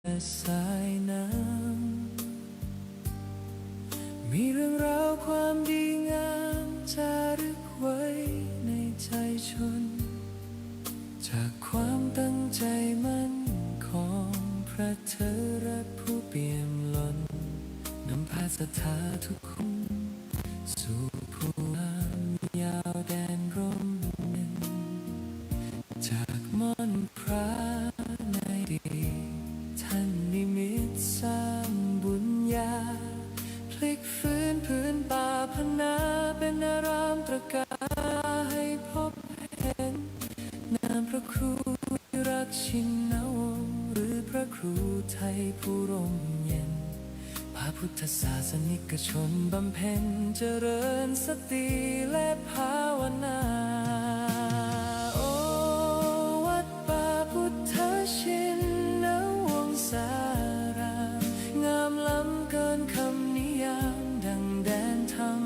สายน้ำมีเรื่องราวความดีงามจารึกไว้ในใจชนจากความตั้งใจมั่นของพระเถระผู้เปี่ยมล้นนำพาศรัทธาทุกคนสู่ภูมิยาวแดนร่มเย็นจากม่อนพระในดีท่านนิมิตสร้างบุญญาพลิกฟื้นพื้นป่าพนาเป็นอารามตระการให้พบเห็นนามพระครูรักชินวงศ์หรือพระครูไทยผู้ร่มเย็นพระพุทธศาสนิกชนบำเพ็ญเจริญสติและภาวนาโอวัดป่าพุทธชินวงศารามงามล้ำเกินคำนิยามดังแดนธรรม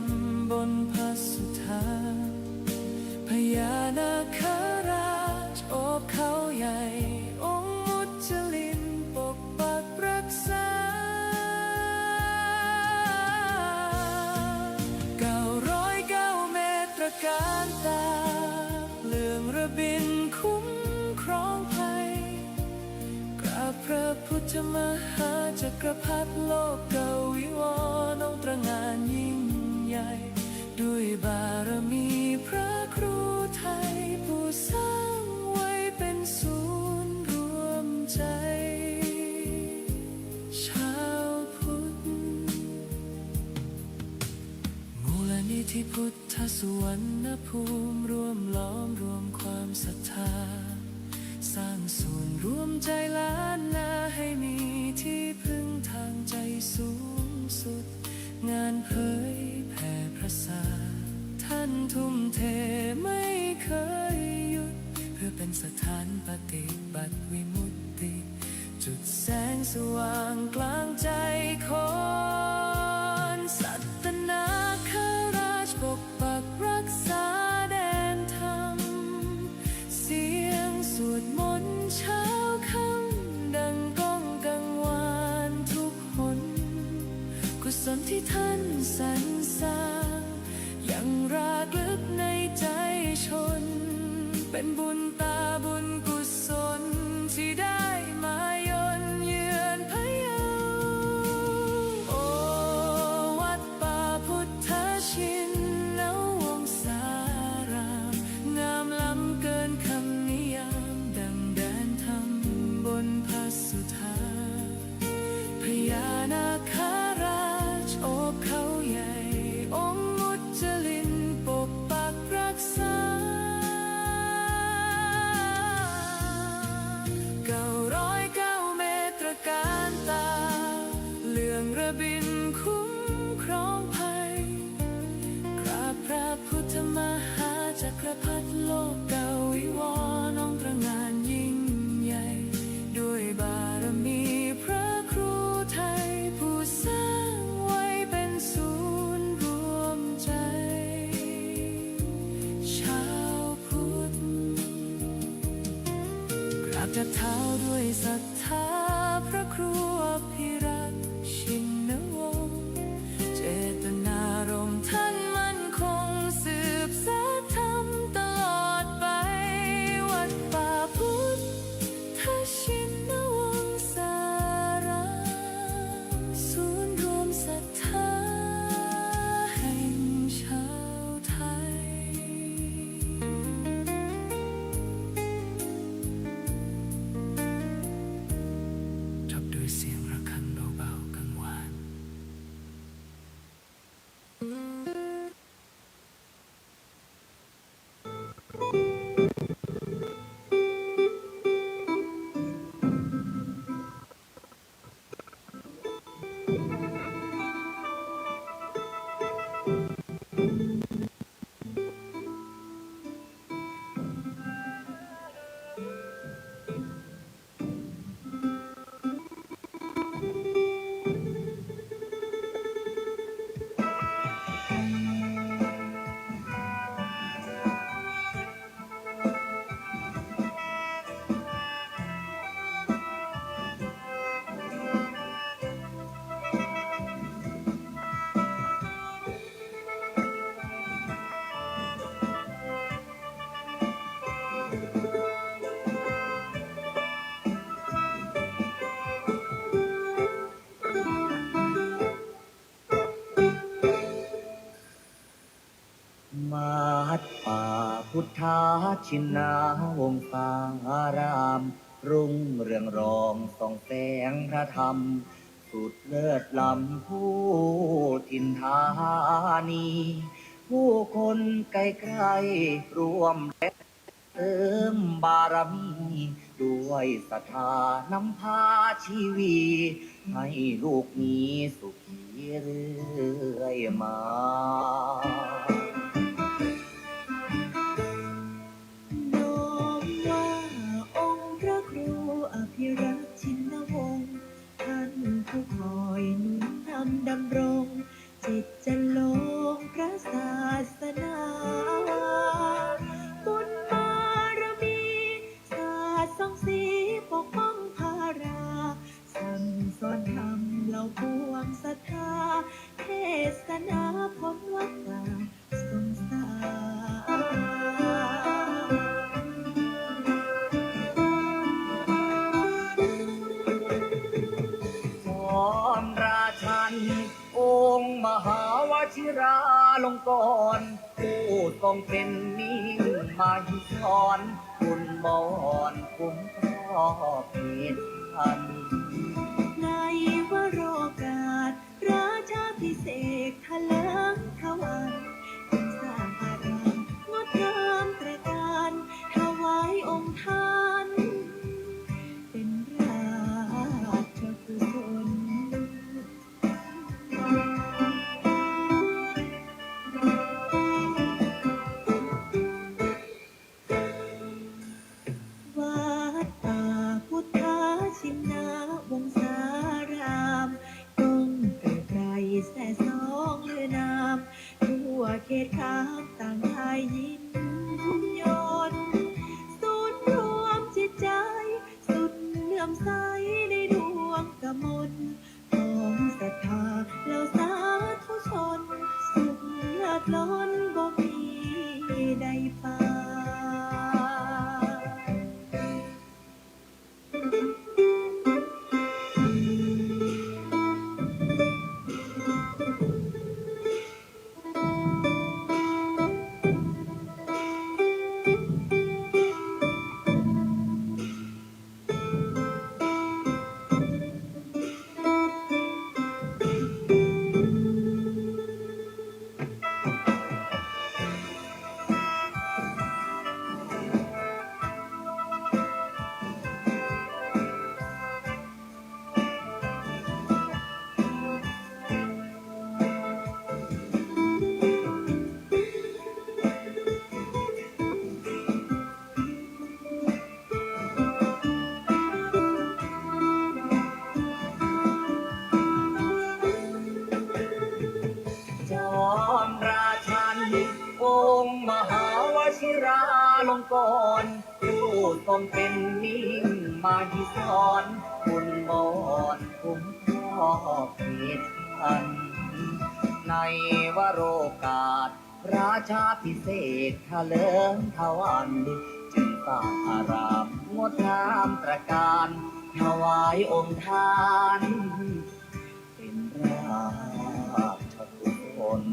บนพระสุธาพญานาคราชโอบเขาใหญ่องค์มุจลินปกปักรักษา909 เมตรการตาเลื่องระบินคุ้มครองภัยกราบพระพุทธมหาจักรพรรดิโลกเกวิวรณ์องค์ตระหง่านยิ่งใหญ่ด้วยบารมีพระครูไทยผู้สร้างไว้เป็นศูนย์รวมใจชาวพุทธมูลนิธิพุทธสุวรรณภูมิรวมล้อมรวมความศรัทธาสร้างส่วนรวมใจล้านนาให้มีที่พึ่งทางใจสูงสุดงานเผยแผ่พระศาสนาท่านทุ่มเทไม่เคยหยุดเพื่อเป็นสถานปฏิบัติวิมุตติจุดแสงสว่างกลางใจคนสัตนาคราชปกปักรักษาแดนธรรมเสียงสวดมนต์เช้าค่ำดังก้องกังวานทุกหนกุศลที่ท่านสรรสร้างยังรากลึกในใจชนเป็นบุญตาบุญกุศลที่ได้มาย่นเยือนพะเยาโอวัดป่าพุทธชินวงศารามงามล้ำเกินคำนิยามดังแดนธรรมบนพระสุธาพญานาคราชโอบเขาใหญ่องค์มุจลินปกปักรักษา ทธาชินาวงศาราม รุ่งเรืองรองส่องแสงพระธรรม สุดเลิศล้ำผู้ถิ่นธานี ผู้คนไกลๆรวมเติมบารมี ด้วยศรัทธานำพาชีวีให้ลูกมีสุขีเรื่อยมา น้อมว่าองค์พระครูอภิรักษ์ชินวงศ์ท่านผู้คอยหนุนนำดำรง จิตจะลงพระศาสนาบุญบารมีศาสตร์ส่องสีปกป้องภารา สั่งสอนธรรมเหล่าปวงศรัทธา เทศนาพ้นวัฏฏะสงสาร สอนราชันองค์มหาวชิราลงกรณ์ผู้ทรงเป็นมิ่งมาหิสรคุณบอนคุ้มครอบเหตุพัน ในวโรกาสราชาพิเศษกทะเลิงทวันเป็นสร้างอารามงดงามตระการถวายองค์ท่าน เป็นราชกุศล วัดป่าพุทธชินาวงศารามกงเกริกไกรแส่สองเลือนามทั่วเขตขามต่างทายยินยนต์ศูนย์รวมจิตใจ สุดเลื่อมใสในดวงกมลของศรัทธาเหล่าสาธุชน สุขเลิศล้นบ่มีใดปาน จอมราชันองค์มหาวชิราลงกรณ์ผู้ทรงเป็นมิ่งมาหิสรคุณบอนคุ้มครอบเหตุพัน ในวโรกาสราชาพิเศษกทะเลิงทวันจึงสร้างอารามงดงามตระการถวายองค์ท่าน เป็นราชกุศล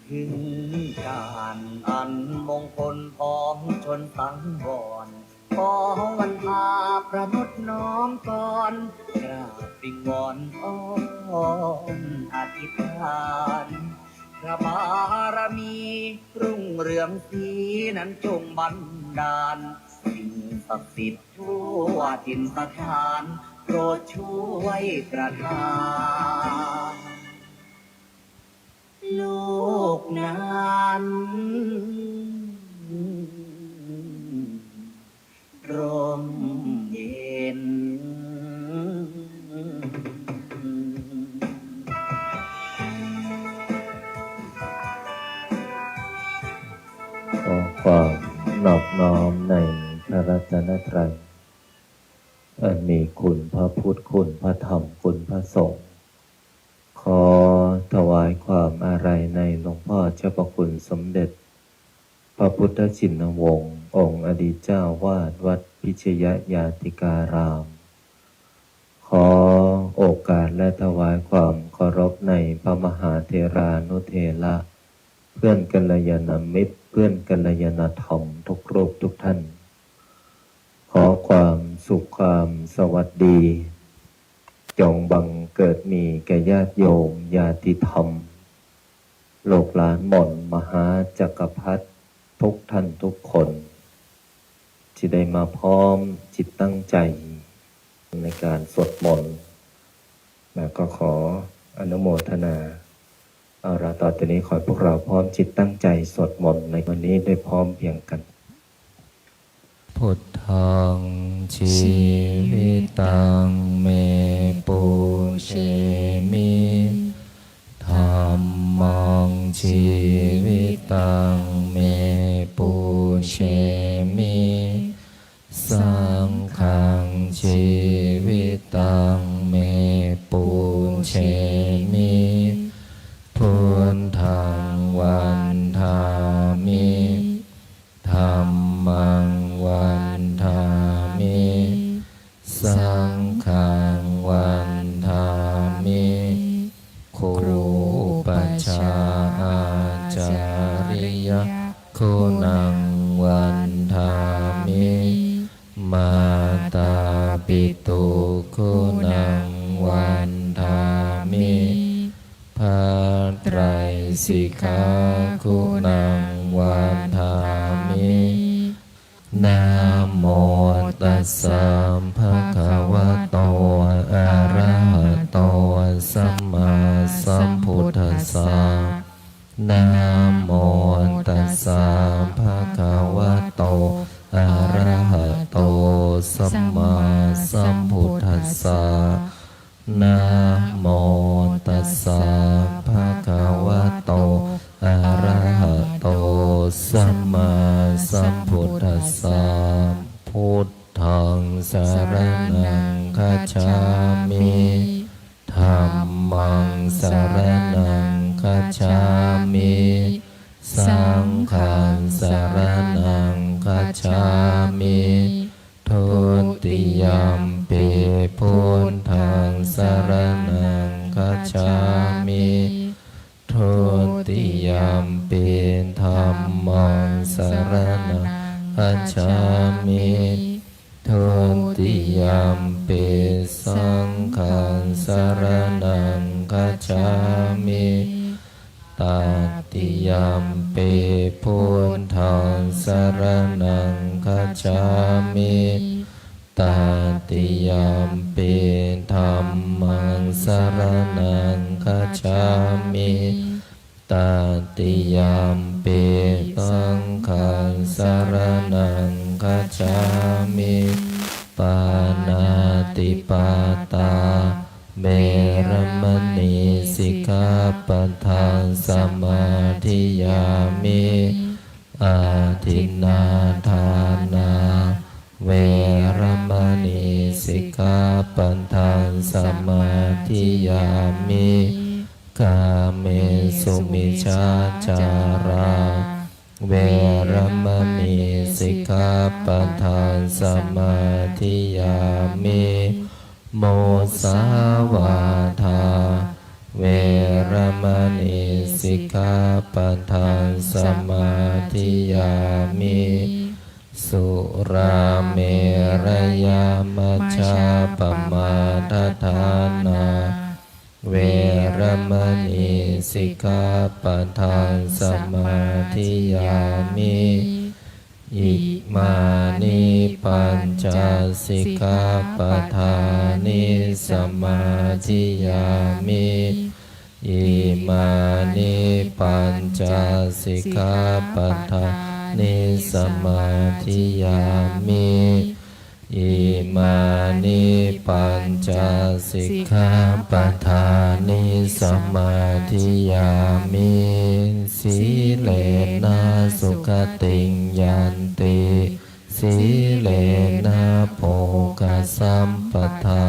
ถึงการอันมงคลของชนสังวรขอวันพาประนุษน้อมก่อนกราบวิงวอนอ้อนอธิษฐานพระบารมีรุ่งเรืองสีนั้นจงบันดาล สิ่งศักดิ์สิทธิ์ทั่วถิ่นสถานโปรดช่วยประทาน โลกนั้นร่มเย็น ขอความนอบน้อมในพระรัตนตรัยอันมีคุณพระพุทธคุณพระธรรมคุณพระสงฆ์ขอถวายความอาลัยในหลวงพ่อเจ้าประคุณสมเด็จพระพุทธชินวงศ์องค์อดีตเจ้าวาดวัดพิชยญาติการาม อโอกาสและถวายความเคารพในพระมหาเถรานุเถระเพื่อนกัลยาณมิตรเพื่อนกัลยาณธรรมทุกรูปทุกท่านขอความสุขความสวัสดีจงบังเกิดมีแก่ญาติโยมญาติธรรมโลกหลานหม่อนมหาจักรพรรดิทุกท่านทุกคนที่ได้มาพร้อมจิตตั้งใจในการสวดมนต์และก็ขออนุโมทนาเอาละต่อจากนี้ขอให้พวกเราพร้อมจิตตั้งใจสวดมนต์ในวันนี้ได้พร้อมเพรียงกันพุทธังชีวิตังเมปุเชมิธัมมังชีวิตังเมปุเชมิสังฆังชีวิตังเมปุเชมิพุทธังวันทามิธัมมังวันทามิสังฆังวันทามิครูปัชฌาอาจาริยคุณังวันทามิมาตาปิตุคุณังวันทามิภาไตรสิกขาคุณังวันทามินะโมตัสสะภะคะวะโตอะระหะโตสัมมาสัมพุทธัสสะนะโมตัสสะภะคะวะโตอะระหะโตสัมมาสัมพุทธัสสะนะโมตัสสะภะคะวะโตอะระหะโตสัมมาสัมพุทธัสสะพุทธังสรณังคัจฉามิธัมมังสรณังคัจฉามิสังฆังสรณังคัจฉามิทุติยัมปิพุทธังสรณังคัจฉามิทุติยัมปิธัมมังสรณังคัจฉามิทุติยัมปิสังฆังสรณังคัจฉามิตติยัมปิพุทธังสรณังคัจฉามิตติยัมปิธัมมังสรณังคัจฉามิตติยัมปิสังฆังสรณังคัจฉามิปานาติปาตาเวรมณีสิกขาปัฏฐานสมาธิยามิอาทินนาทานาเวรมณีสิกขาปัฏฐานสมาธิยามิกาเมสุมิจฉาจาราเวรมณีสิกขาปัฏฐานสมาธิยามิโมสาวาทาเวรมณีสิกขาปัฏฐานสมาธิยามิสุราเมรยามัชฌาปมาทฐานาเวรมณีสิกขาปัฏฐานสมาธิยามิอิมานิปัญจสิกขาปัฏฐานิสมาธิยามิอิมานิปัญจสิกขาปัฏฐานิสมาธิยามิอิมานิปัญจสิกขาปัฏฐานิสมาธิยามิสีเลนะสุขติงยันติสีเลนะโภคสัมปทา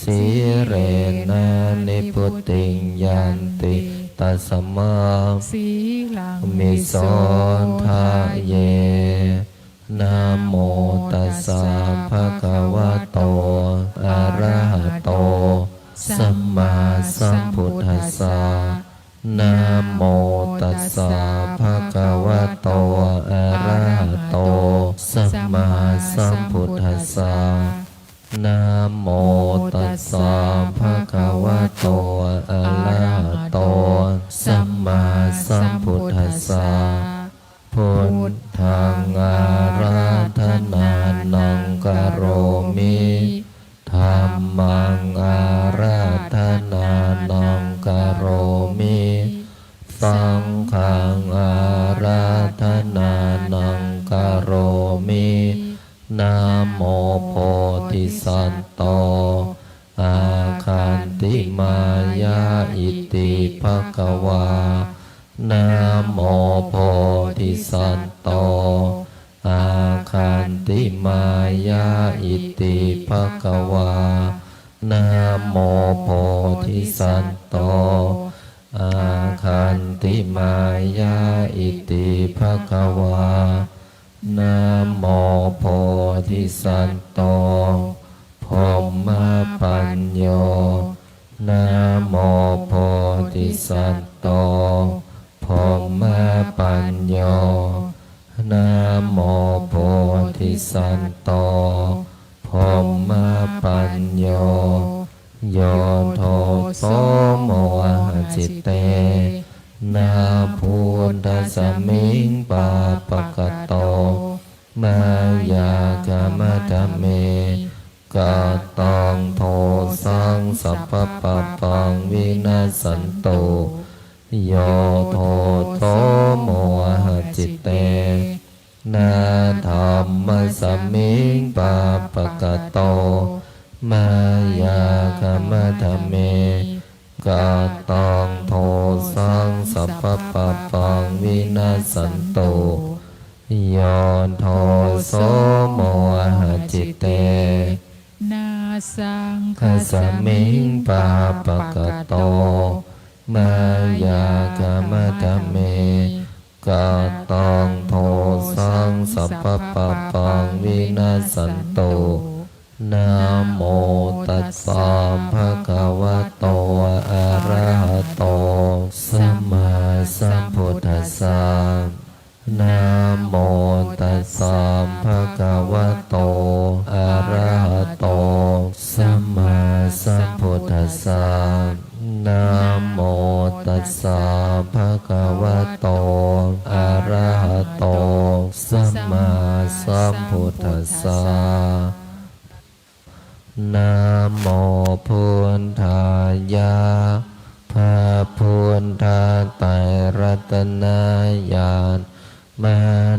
สีเรนะนิพุตติงยันติตัสมา สีลัง มิโสทะเย นะโมตัสสะภะคะวะโตอะระหะโตสัมมาสัมพุทธัสสะนะโมตัสสะภะคะวะโตอะระหะโตสัมมาสัมพุทธัสสะนะโมตัสสะภะคะวะโตอะระหะโตสัมมาสัมพุทธัสสะพุทธังอาราธนานังกโรมิธัมมังอาราธนานังกโรมิสังฆังอาราธนานังกโรมินะโมโพธิสัตโตอาคันติมายาอิติภควานะโมโพธิสัตโตอาคันติมายาอิติภควานะโมโพธิสัตโตอาคันติมายาอิติภควานะโมโพธิสัตโตพรหมปัญโยนะโมโพธิสัตโตพรหมปัญโยนะโมโพธิสัตโตพรหมปัญโยโยโทโสโมหจิตเตนาพุทธสมิงปาปะกะโตมายากามะธเมกะตังโทสังสัพพะปะปังวินาสันโตโยโทโสโมหจิตเตนาธัมมะสมิงปาปะกะโตมายากามะธเมกะตังโทสังสัพพะปะปังวินาสันโตโยโทโสโมหจิตเตนาสังฆ ขสมิงปาปะกะโตมายากามะธเมกะตังโทสังสัพพะปะปังวินาสันโตนะโมตัสสะภะคะวะโตอะระหะโตสัมมาสัมพุทธัสสะนะโมตัสสะภะคะวะโตอะระหะโตสัมมาสัมพุทธัสสะนะโมตัสสะภะคะวะโตอะระหะโตสัมมาสัมพุทธัสสะนะโมพุทธายะพระพุทธไตรรัตนญาณม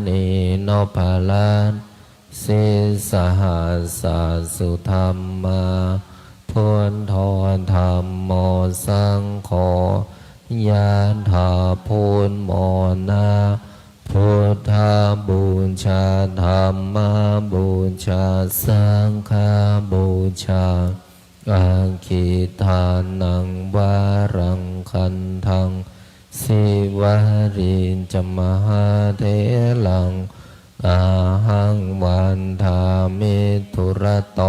ณีโนภาลันสิสหัสสะสุธรรมาพุทโธธรรมโมสังโฆยะถาพุทโมนาพุทธบูชาธรรมบูชาสังฆบูชาอาคิทานังวารังคันทังสิวารินจมหาเทลังอาหังวันทามิทุระโต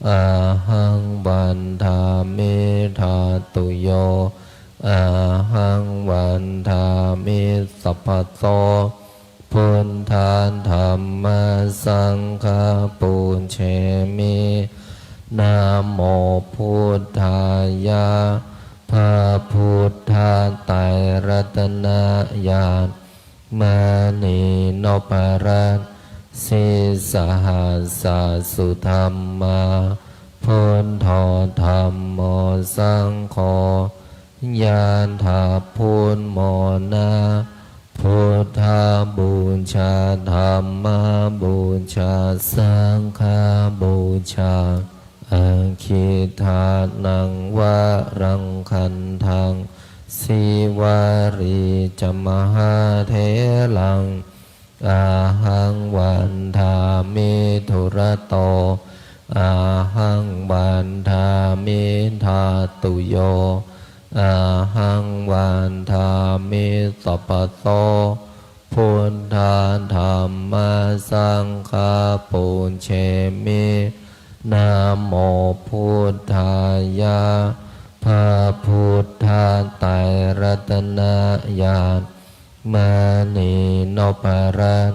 อาหังวันทามิธาตุโยอาหังวันทามิสัพพโตพุทธานธรรมสังฆปูญเชมินะโมพุทธายะพระพุทธไตรรัตนญาณมณีโนภาลันสิสหัสสะสุธรรมาพุทโธธรรมโมสังโฆยะถาพุทโมนาพุทธบูชาธรรมบูชาสังฆบูชาอาคิทานังวารังคันทังสิวาริจมหาเทลังอาหังวันทามิทุระโตอาหังวันทามิธาตุโยอาหังวันทามิสัพพโตพุทธธรรมสัง มานีโนปารัส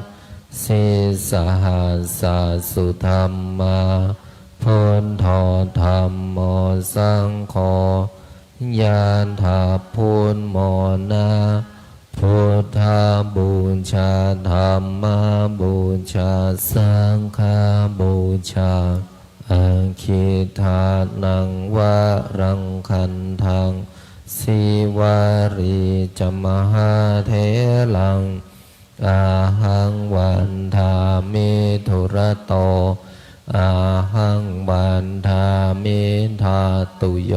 สิสหัสสะสุธรรมาพุทโธธัมโมสังโฆยานถาพุทโมนาพุทธาบูชาธัมมาบูชาสังฆาบูชาอาคิทานังวะรังคันทังสิวารีจมหาเทลังอาหังวันทามิทุระโตอาหังวันทามิทาตุโย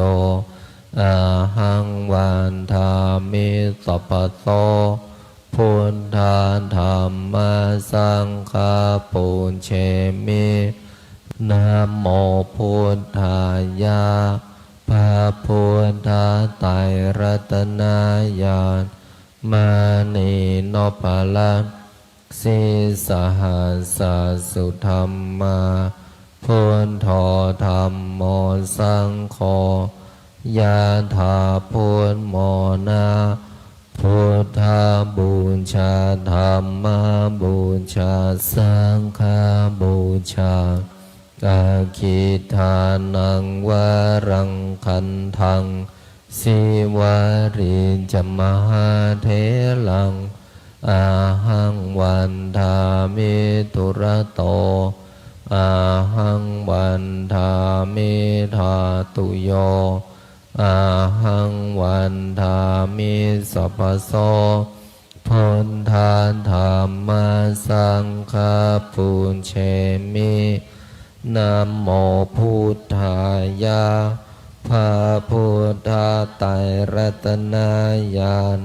อาหังวันทามิสัพพโสพุทธาธัมมาสังฆาปุญเชมินะโมพุทธายะพระพุทธไตรรัตนญาณมานีโนปาลัสสิสหัสสะสุธรรมาพุทโธธัมโมสังโฆยะถาพุทโมนาพุทธาบูชาธัมมาบูชาสังฆาบูชาอาคิทานังวะรังคันทังสิวาริจมหาเทลังอาหังวันทามิทุระโตอาหังวันทามิทาตุโยอาหังวันทามิสัพพโสพุทธาธัมมาสังฆาปุญเชมินะโมพุทธายะพระพุทธไตรรัตนญาณ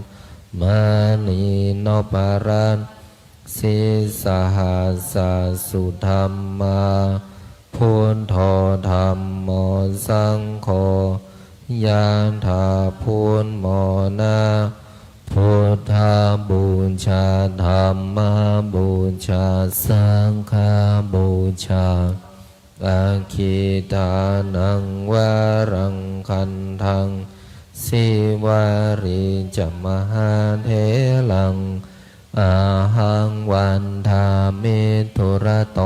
มานีโนปารัสสิสหัสสะสุธรรมาพุทโธธัมโมสังโฆยานถาพุทโมนาพุทธาบูชาธัมมาบูชาสังฆาบูชาอาคิทานังวะรังคันทังสิวาริจมหาเทลังอาหังวันทามิทุระโต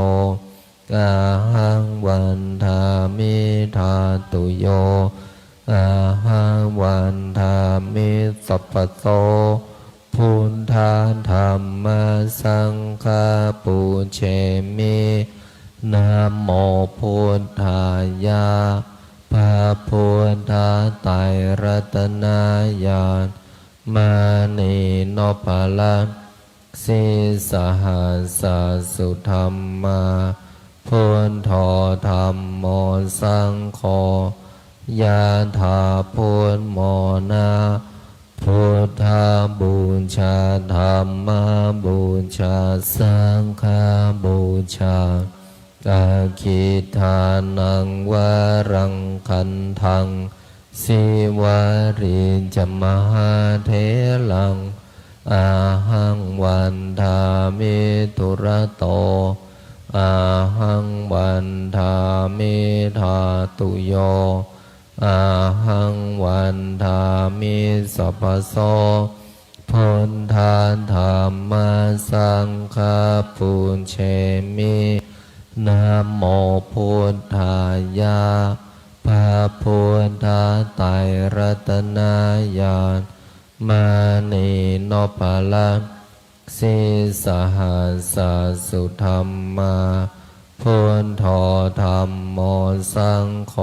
อาหังวันทามิทาตุโยอาหังวันทามิสัพพโสพุทธาธัมมาสังฆาปุญเชมินะโมพุทธายะพระพุทธไตรรัตนญาณมานีโนปาลัสสิสหัสสะสุธรรมาพุทโธธัมโมสังโฆยะถาพุทโมนาพุทธาบูชาธัมมาบูชาสังฆาบูชาอาคิทานังวะรังคันทังสิวาริจมหาเทลังอาหังวันทามิทุระโตอาหังวันทามิทาตุโยอาหังวันทามิสัพพโสพุทธาธัมมาสังฆาปุญเชมินะโมพุทธายะพระพุทธไตรรัตนญาณมานีโนปาลัสสิสหัสสะสุธรรมาพุทโธธัมโมสังโฆ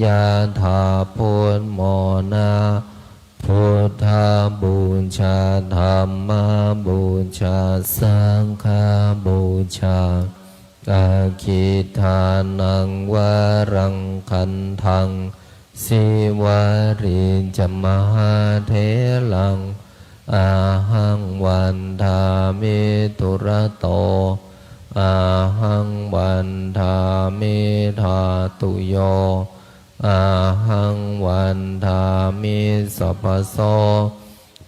ยะถาพุทโมนาพุทธาบูชาธัมมาบูชาสังฆาบูชาอาคิทานังวะรังคันทังสิวาริจมหาเทลังอาหังวันทามิทุระโตอาหังวันทามิทาตุโยอาหังวันทามิสัพพโส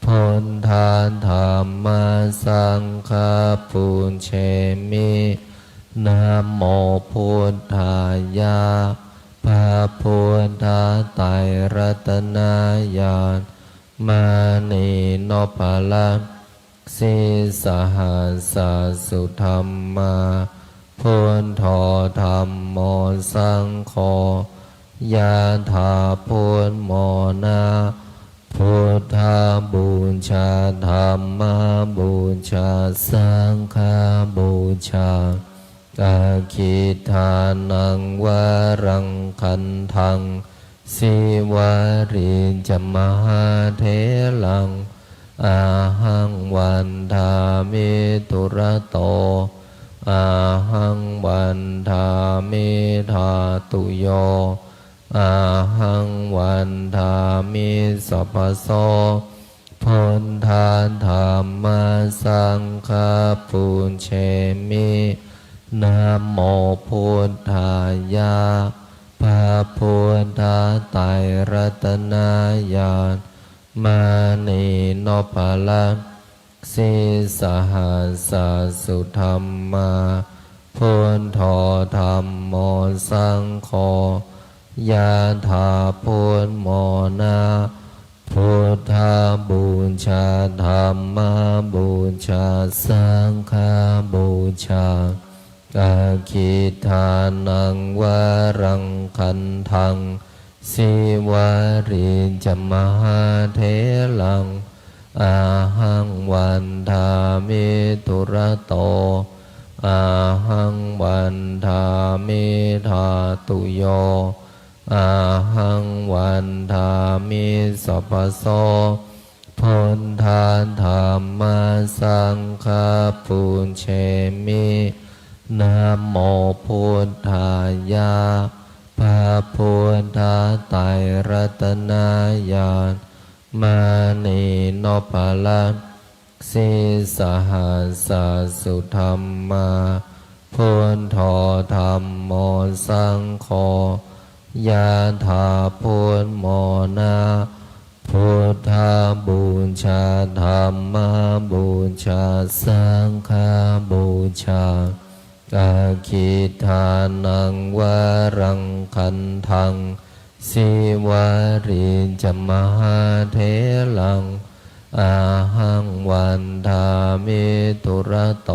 พุทธาธัมมาสังฆาปุญเชมินะโมพุทธายะพระพุทธไตรรัตนญาณ มานีโนภาละสิสหัสสุธรรมาพุทโธธรรมโมสังโฆยะถาพุทโมนาพุทธาบูชาธรรมบูชาสังฆบูชาอาคิทานังวรังคันทังสิวาริจมหาเถลังอาหังวันทามิตุระโตอาหังวันทามิธาตุโยอาหังวันทามิสัพพโสพุทธาธรรมสังฆปุญเชมินะโมพุทธายะพระพุทธไตรรัตนญาณมานีโนภาละสิสหัสสุธรรมาพุทโธธรรมโมสังโฆยะถาพุทโมนาพุทธาบูชาธรรมบูชาสังฆบูชาอาคิทานังวรังคันทังสิวาริจมหาเถลังอาหังวันทามิตุระโตอาหังวันทามิธาตุโยอาหังวันทามิสัพพโสพุทธาธรรมสังฆปุญเชมินะโมพุทธายะพระพุทธไตรรัตนญาณมานีโนภาละสิสหัสสุธรรมาพุทโธธรรมโมสังโฆยะถาพุทโมนาพุทธาบูชาธรรมบูชาสังฆบูชาอาคิทานังวรังคันทังสิวาริจมหาเถลังอาหังวันทามิตุระโต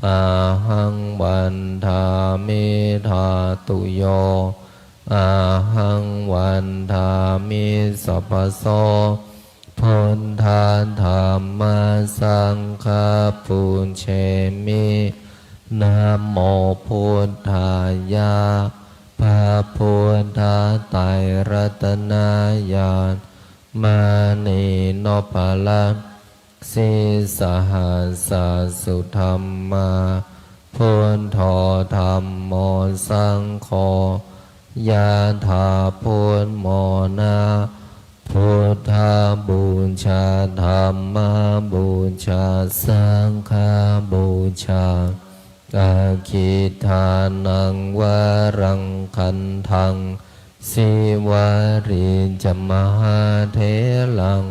อาหังวันทามิธาตุโยอาหังวันทามิสัพพโสพุทธาธรรมสังฆปุญเชมินะโมพุทธายะพระพุทธไตรรัตนญาณมานีโนภาละสิสหัสสุธรรมาพุทโธธรรมโมสังโฆยะถาพุทโมนาพุทธาบูชาธรรมบูชาสังฆบูชาอาคิทานังวรังคันทังสิวาริจมหาเถลัง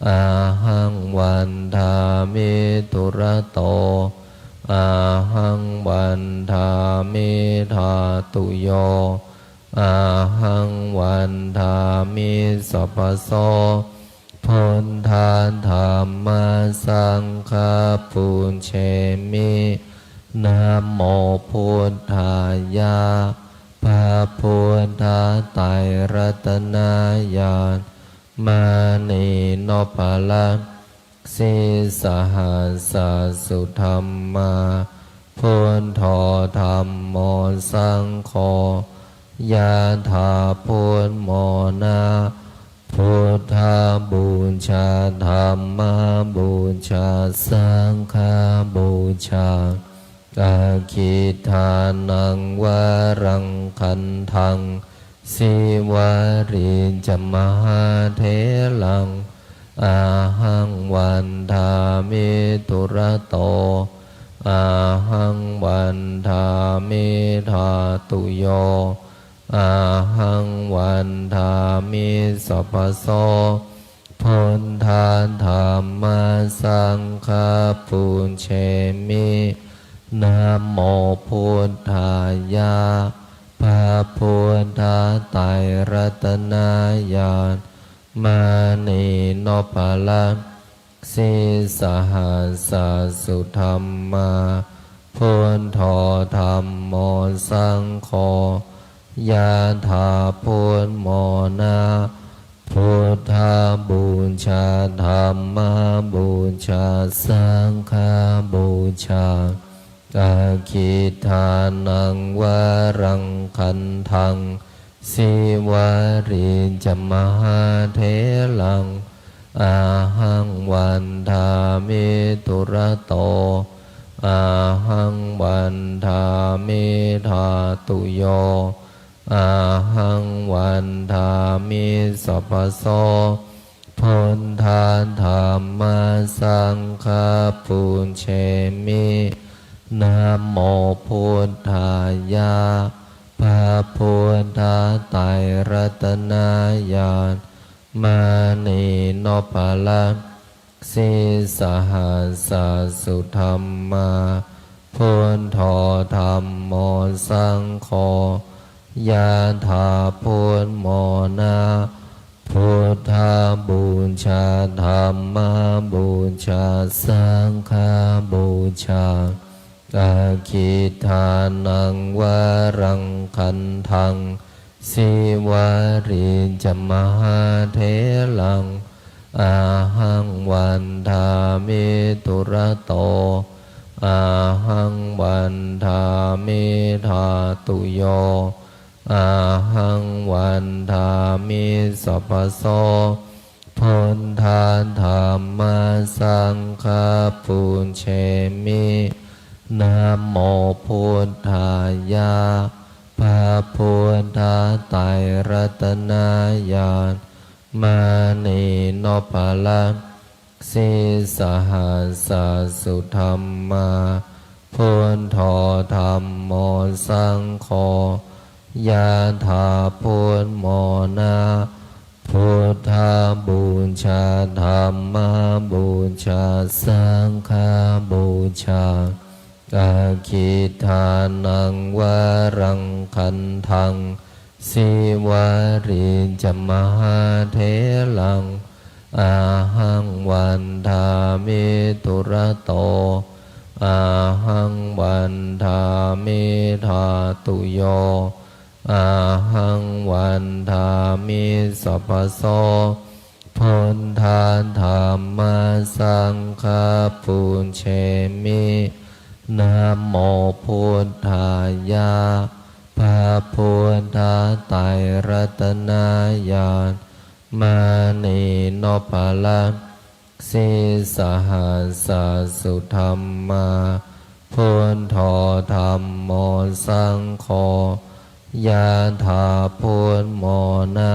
อาหังวันทามิตุระโตอาหังวันทามิธาตุโยอาหังวันทามิสัพพโสพุทธาธรรมสังฆปุญเชมินะโมพุทธายะพระพุทธไตรรัตนญาณมานีโนภาละสิสหัสสุธรรมาพุทโธธรรมโมสังโฆยะถาพุทโมนาพุทธาบูชาธรรมบูชาสังฆบูชาอาคิทานังวรังคันทังสิวาริจมหาเถลังอาหังวันทามิตุระโตอาหังวันทามิธาตุโยอาหังวันทามิสัพพโสพุทธาธรรมสังฆปุญเชมินะโมพุทธายะพระพุทธไตรรัตนญาณ มานีโนภาลังสีสหัสสุธรรมาพุทโธธรรมโมสังโฆยะถาพุทโมนาพุทธาบูชาธรรมบูชาสังฆบูชาอาคิทานังวรังคันทังสิวาริจมหาเถลังอาหังวันทามิตุระโตอาหังวันทามิธาตุโยอาหังวันทามิสัพพโสพุทธาธรรมสังฆปุญเชมินะโมพุทธายะพระพุทธไตรรัตนญาณมานีโนภาลังสีสหัสสุธรรมาพุทโธธรรมโมสังโฆยะถาพุทโมนาพุทธาบูชาธรรมบูชาสังฆบูชาอาคิทานังวรังคันทังสิวาริจมหาเถลังอาหังวันทามิตุระโตอาหังวันทามิธาตุโยอาหังวันทามิสัพพโสพุทธาธรรมสังฆปุญเชมินะโมพุทธายะพระพุทธไตรรัตนญาณมานีโนภาลังสีสหัสสุธรรมาพุทโธธรรมโมสังโฆยะถาพุทโมนาพุทธาบูชาธรรมบูชาสังฆบูชาอาคิทานังวรังคันทังสิวาริจมหาเถลังอาหังวันทามิตุระโตอาหังวันทามิธาตุโยอาหังวันทามิสัพพโสพุทธาธรรมสังฆปุญเชมินะโมพุทธายะพระพุทธไตรรัตนญาณมานีโนภาลังสีสหัสสุธรรมาพุทโธธรรมโมสังโฆยะถาพุทโมนา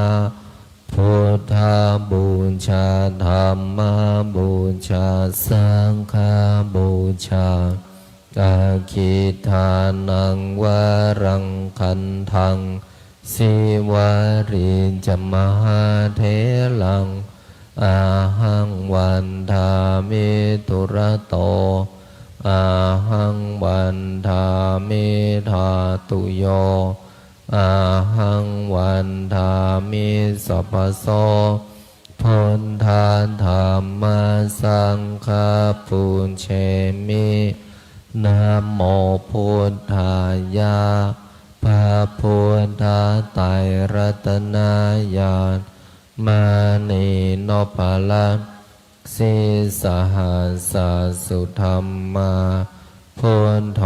พุทธาบูชาธรรมบูชาสังฆบูชาอาคิทานังวรังคันทังสิวาริจมหาเถลังอาหังวันทามิตุระโตอาหังวันทามิธาตุโยอาหังวันทามิสัพพโสพุทธาธรรมสังฆปุญเชมินะโมพุทธายะพระพุทธไตรรัตนญาณมานีโนภาลังสีสหัสสุธรรมาพุทโธ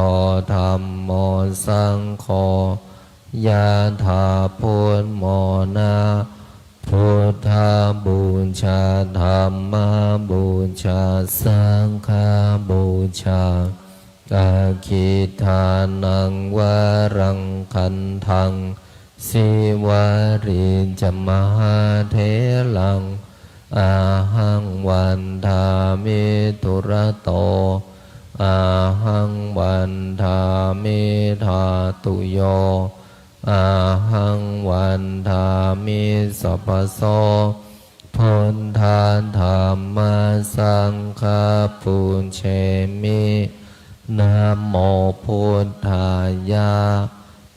ธรรมโมสังโฆยะถาพุทโมนาพุทธาบูชาธรรมบูชาสังฆบูชาอาคิทานังวรังคันทังสิวาริจมหาเถลังอาหังวันทามิตุระโตอาหังวันทามิธาตุโยอาหังวันทามิสัพพโสพุทธาธรรมสังฆปุญเชมินะโมพุทธายะ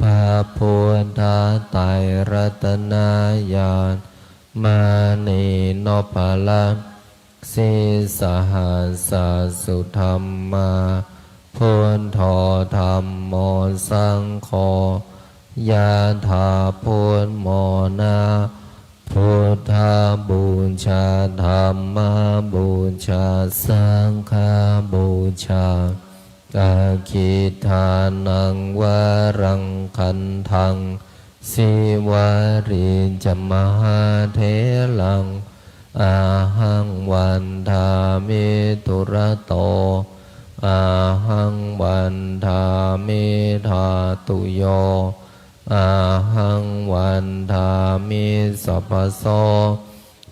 พระพุทธไตรรัตนญาณ มานีโนภาลังสีสหัสสุธรรมาพุทโธธรรมโมสังโฆยะถาพุทโมนาพุทธาบูชาธรรมบูชาสังฆบูชาอาคิทานังวารังคันทังสิวาริจมหาเถลังอาหังวันทามิตุระโตอาหังวันทามิธาตุโยอาหังวันทามิสัพพโส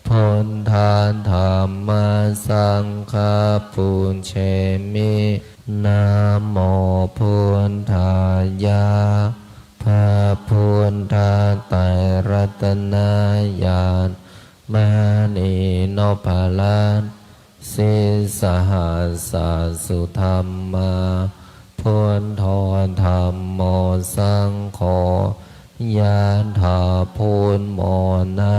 พุทธาธรรมสังฆปุญเชมินะโมพุทธายะพระพุทธไตรรัตนญาณมานีโนภาลังสีสหัสสุธรรมาพุทโธธรรมโมสังโฆยะถาพุทโมนา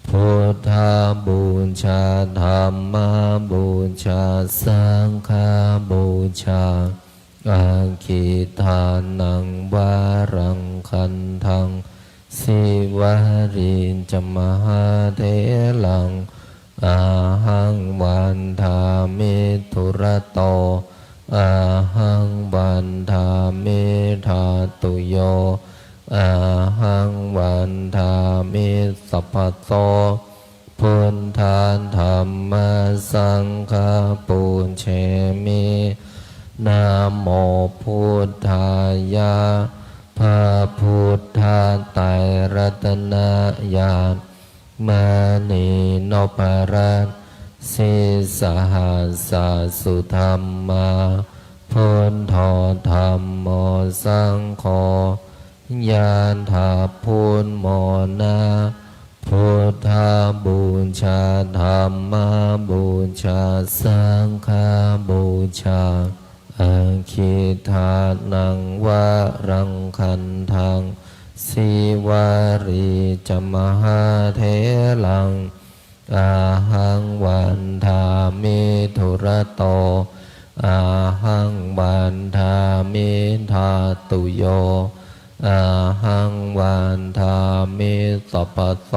พุทธาบูชาธรรมบูชาสังฆบูชาอาคิทานังวารังคันทังสิวาริจมหาเถลังอาหังวันทามิทุระโตอาหังวันทามิธาตุโยอาหังวันทามิสัพพโสพุทธาธรรมสังฆปุญเชมินะโมพุทธายะพระพุทธไตรรัตนญาณมานีโนภาลังสีสหัสสุธรรมาพุทโธธรรมโมสังโฆยะถาพุทโมนาพุทธาบูชาธรรมบูชาสังฆบูชาอาคิทานังวารังคันทังสิวาริจมหาเถลังอาหังวันทามิทุระโตอาหังวันทามิธาตุโยอาหังวันทามิสัพพโส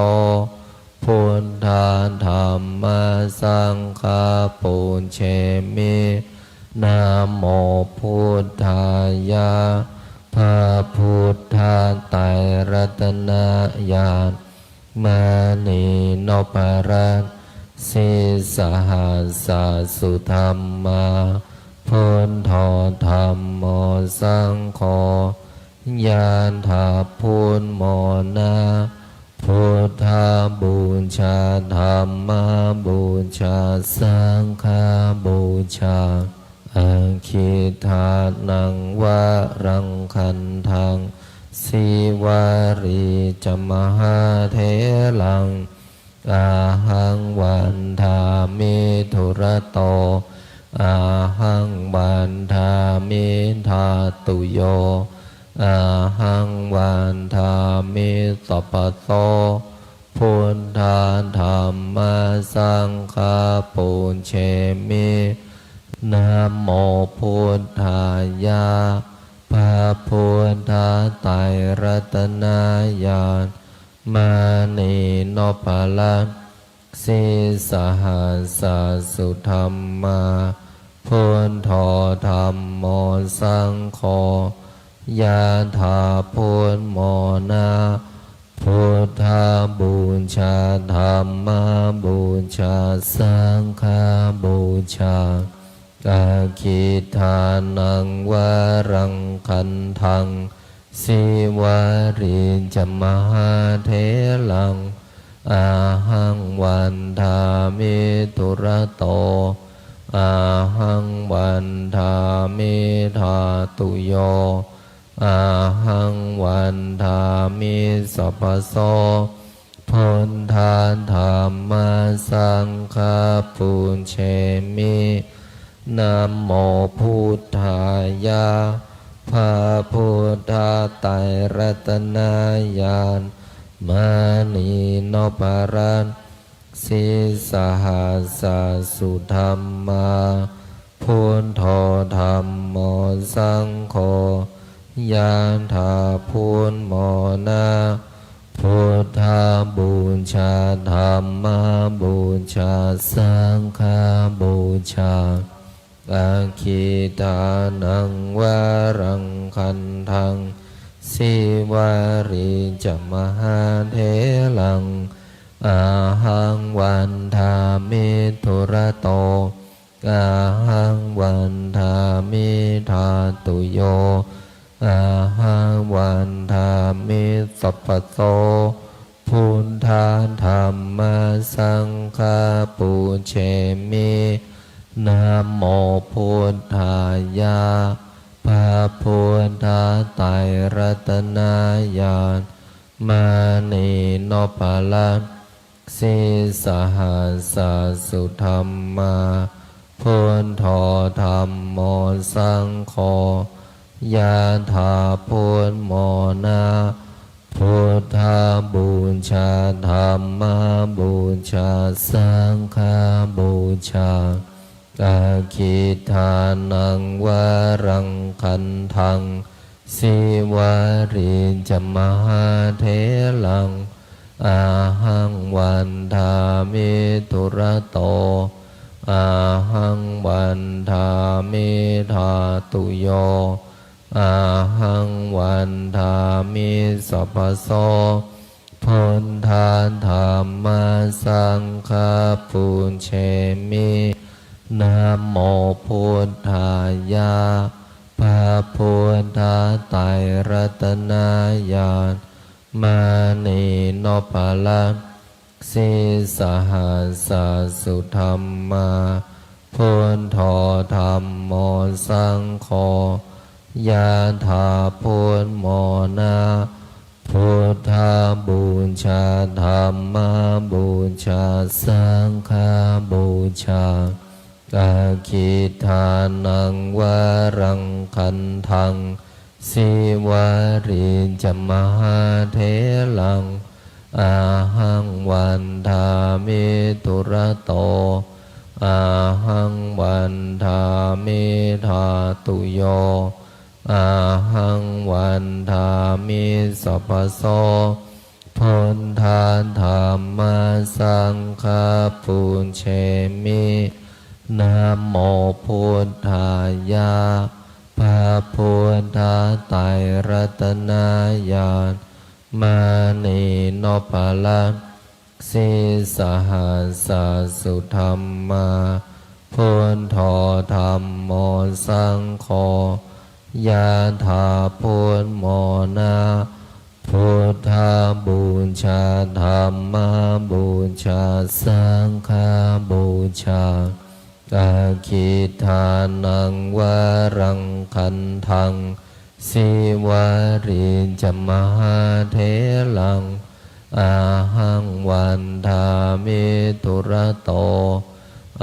พุทธาธรรมสังฆปุญเชมินะโมพุทธายะพระพุทธไตรรัตนญาณมานีโนภาลังสีสหัสสุธรรมาพุทโธธรรมโมสังโฆยะถาพุทโมนาพุทธาบูชาธรรมบูชาสังฆบูชาอาคิทานังวารังคันทังสิวาริจมหาเถลังอาหังวันทามิทุระโตอาหังวันทามิธาตุโยอาหังวันทามิสัพพโสพุทธาธรรมสังฆปุญเชมินะโมพุทธายะพระพุทธไตรรัตนญาณมานีโนภาลังสีสหัสสุธรรมาพุทโธธรรมโมสังโฆยะถาพุทโมนาพุทธาบูชาธรรมบูชาสังฆบูชาอาคิทานังวารังคันทังสิวาริจมหาเถลังอาหังวันทามิทุระโตอาหังวันทามิธาตุโยอาหังวันทามิสัพพโสพุทธาธรรมสังฆปุญเชมินะโมพุทธายะพระพุทธไตรรัตนญาณ มานีโนปารันสิสหัสสสุธรรมาพุทโธธรรมโมสังโฆยานถาพุทโมนาพุทธาบูชาธรรมบูชาสังฆบูชาอาคิตานังวารังคันทังสิวาริจมหาเถลังอาหังวันทามิทุระโตอาหังวันทามิธาตุโยอาหังวันทามิสัพพโสพุทธาธรรมสังฆาปุเชมินะโมพุทธายาพระพุทธไตรรัตนญาณมานีโนปาลันสิสหัสสสุธรรมาพุทโธธรรมโมสังโฆยะถาพุทโมนาพุทธาบูชาธรรมบูชาสังฆบูชาอาคิทานังวารังคันทังสิวาริจมหาเถลังอาหังวันทามิทุระโตอาหังวันทามิธาตุโยอาหังวันทามิสัพพโสพุทธาธรรมสังฆาปุเชมินะโมพุทธายาพระพุทธไตรรัตนญาณมานีโนปาลันสิสหัสสสุธรรมาพุทโธธรรมโมสังโฆยะถาพุทโมนาพุทธาบูชาธรรมบูชาสังฆบูชาอาคิทานังวารังคันทังสิวาริจมหาเถลังอาหังวันทามิทุระโตอาหังวันทามิธาตุโยอาหังวันทามิสัพพโสพุทธาธรรมสังฆาปุเชมินะโมพุทธายาพระพุทธไตรรัตนญาณมานีโนปาลันสิสหัสสสุธรรมาพุทโธธรรมโมสังโฆยะถาพุทโมนาพุทธาบูชาธรรมบูชาสังฆบูชาอาคิทานังวารังคันทังสิวาริจมหาเถลังอาหังวันทามิทุระโต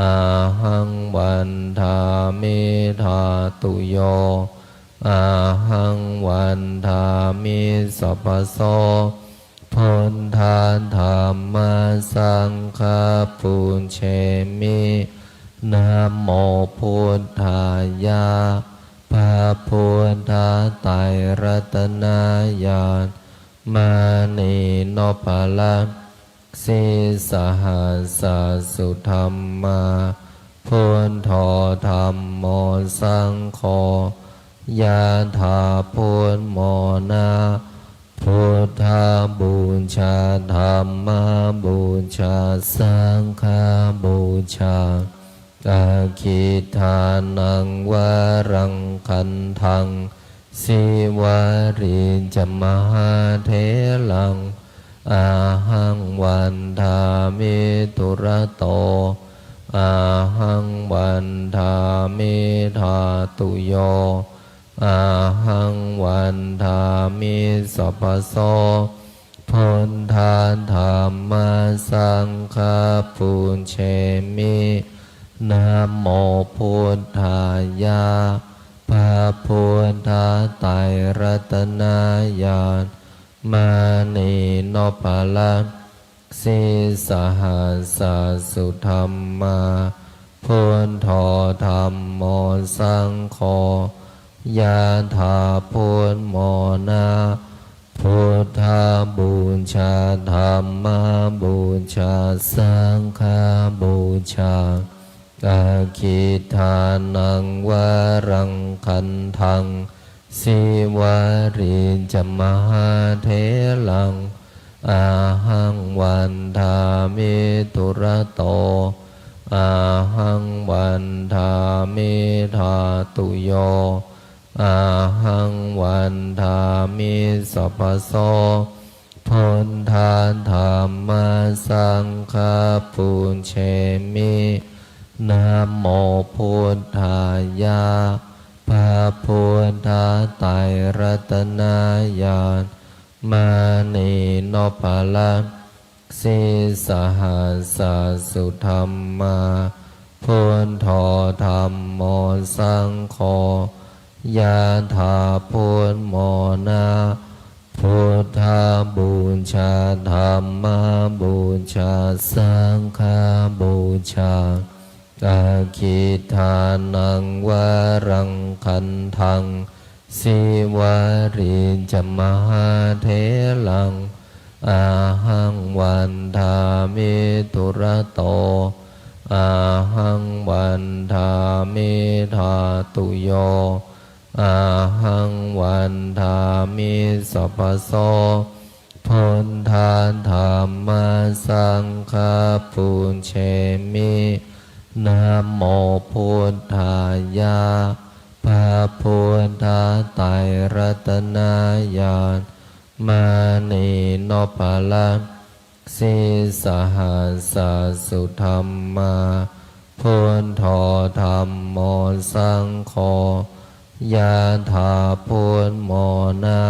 อาหังวันทามิธาตุโยอาหังวันทามิสัพพโสพุทธาธรรมสังฆาปุเชมินะโมพุทธายาพระพุทธไตรรัตนญาณมานีโนปาลันสิสหัสสสุธรรมาพุทโธธรรมโมสังโฆยะถาพุทโมนาพุทธาบูชาธรรมบูชาสังฆบูชาอาคิทานังวารังคันทังสิวาริจมหาเถลังอาหังวันทามิทุระโตอาหังวันทามิธาตุโยอาหังวันทามิสัพพโสพุทธาธรรมสังฆาปุเชมินะโมพุทธายาพระพุทธไตรรัตนญาณ มานีโนภาลังสีสหัสสุธรรมาพุทโธธรรมโมสังโฆยะถาพุทโมนาพุทธาบูชาธรรมบูชาสังฆบูชาอาคิทานังวรังคันทังสิวาริจมหาเถลังอาหังวันทามิตุระโตอาหังวันทามิธาตุโยอาหังวันทามิสัพพโสพุทธาธรรมสังฆปุญเชมินะโมพุทธายะพระพุทธไตรรัตนญาณมานีโนภาลังสีสหัสสุธรรมาพุทโธธรรมโมสังโฆยะถาพุทโมนาพุทธาบูชาธรรมบูชาสังฆบูชาอาคิทานังวรังคันทังสิวาริจมหาเถลังอาหังวันทามิตุระโตอาหังวันทามิธาตุโยอาหังวันทามิสัพพโสพุทธาธรรมสังฆปุญเชมินะโมพุทธายะพระพุทธไตรรัตนญาณมานีโนภาลังสีสหัสสุธรรมาพุทโธธรรมโมสังโฆยะถาพุทโมนา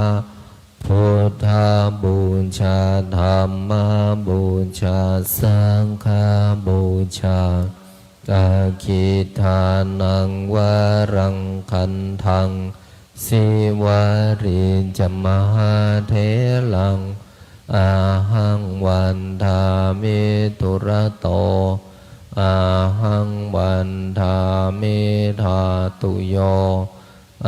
พุทธาบูชาธรรมบูชาสังฆบูชาอาคิทานังวรังคันทังสิวาริจมหาเถลังอาหังวันทามิตุระโตอาหังวันทามิธาตุโย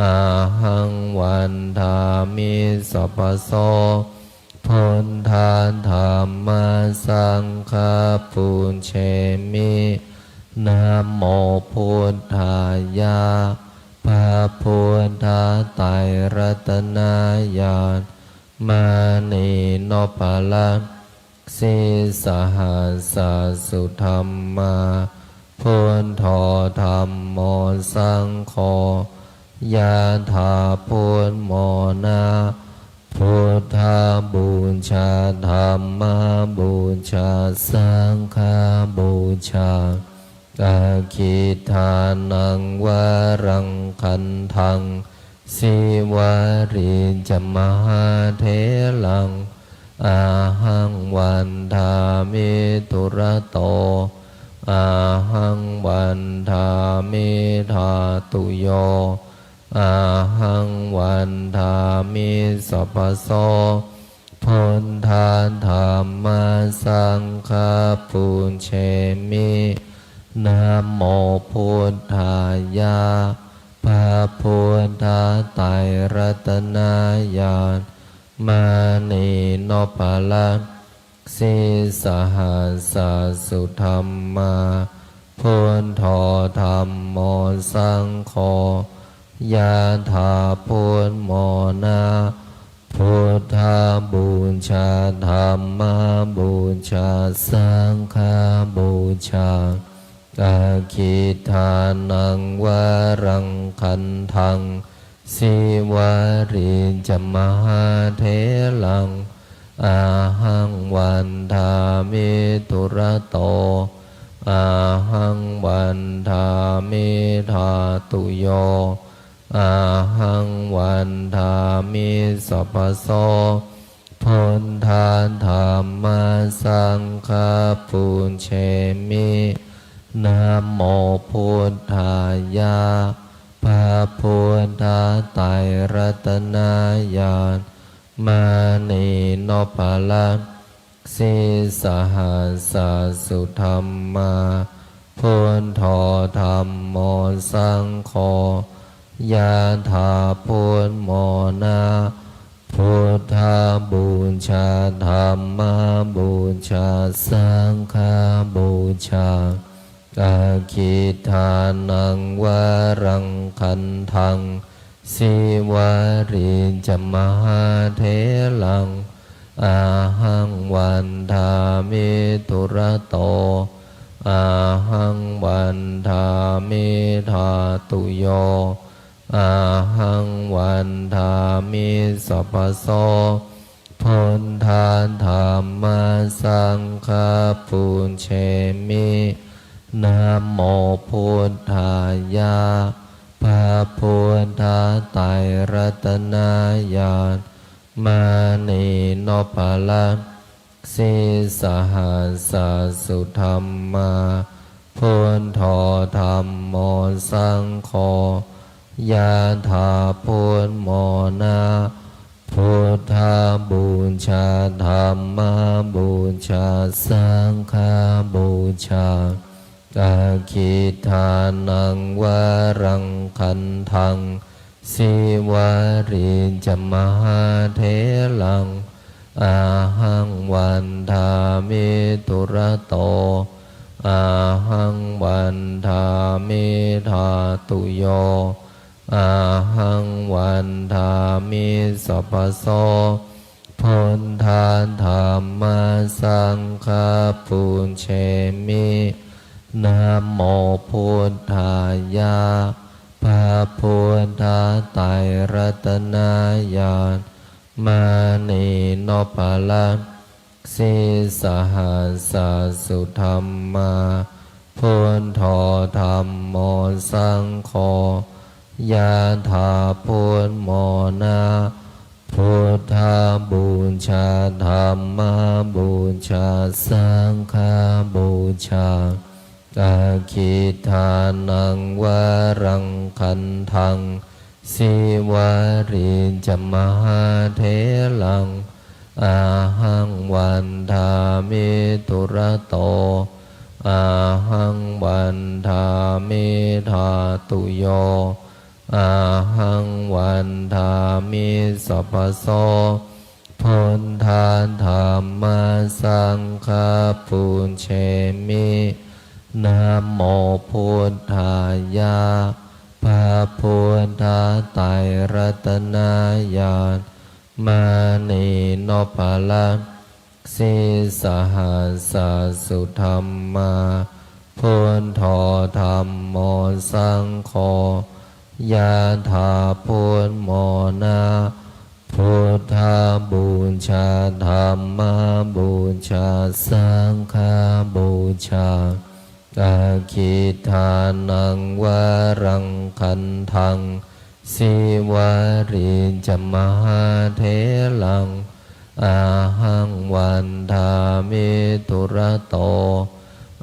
อาหังวันทามิสัพพโสพุทธาธรรมสังฆปุญเชมินะโมพุทธายะพระพุทธไตรรัตนญาณมานีโนภาลังสีสหัสสุธรรมาพุทโธธรรมโมสังโฆยะถาพุทโมนาพุทธาบูชาธรรมบูชาสังฆบูชาอาคิทานังวรังคันทังสิวาริจมหาเถลังอาหังวันทามิตุระโตอาหังวันทามิธาตุโยอาหังวันทามิสัพพโสพุทธาธรรมสังฆปุญเชมินะโมพุทธายะพระพุทธไตรรัตนญาณมานีโนภาลังสีสหัสสุธรรมาพุทโธธรรมโมสังโฆยะถาพุทโมนาพุทธาบูชาธรรมบูชาสังฆบูชาอาคิทานังวรังคันทังสิวาริจมหาเถลังอาหังวันทามิตุระโตอาหังวันทามิธาตุโยอาหังวันทามิสัพพโสพุทธาธรรมสังฆปุญเชมินะโมพุทธายะพระพุทธไตรรัตนญาณ มานีโนปาละสิสหัสสุธรรมาพุทโธธรรมโมสังโฆยะถาพุทโมนาพุทธาบูชาธรรมบูชาสังฆบูชาอาคิทานังวรังคันทังสิวาริจมหาเถลังอาหังวันทามิตุระโตอาหังวันทามิธาตุโยอาหังวันทามิสัพพโสพุทธาธรรมสังฆปุญเชมินะโมพุทธายะพระพุทธไตรรัตนญาณมานีโนปาละสิสหัสสุธรรมาพุทโธธรรมโมสังโฆยะถาพุทโมนาพุทธาบูชาธรรมบูชาสังฆบูชาอาคิทานังวรังคันทังสิวาริจมหาเถลังอาหังวันทามิตุระโตอาหังวันทามิธาตุโยอาหังวันทามิสัพพโสพุทธาธรรมสังฆปุญเชมินะโมพุทธายะพระพุทธไตรรัตนญาณมานีโนปาละสิสหัสสุธรรมาพุทโธธรรมโมสังโฆยะถาพุทโมนาพุทธาบูชาธรรมบูชาสังฆบูชาอาคิทานังวรังคันทังสิวาริจมหาเถลังอาหังวันทามิตุระโตอาหังวันทามิธาตุโยอาหังวันทามิสัพพโสพุทธาธรรมสังฆปุญเชมินะโมพุทธายะพระพุทธไตรรัตนญาณมานีโนปาละสิสหัสสุธรรมาพุทโธธรรมโมสังโฆยะถาพุทโมนาพุทธาบูชาธรรมบูชาสังฆบูชาอาคิทานังวรังคันทังสิวาริจมหาเถลังอาหังวันทามิตุระโต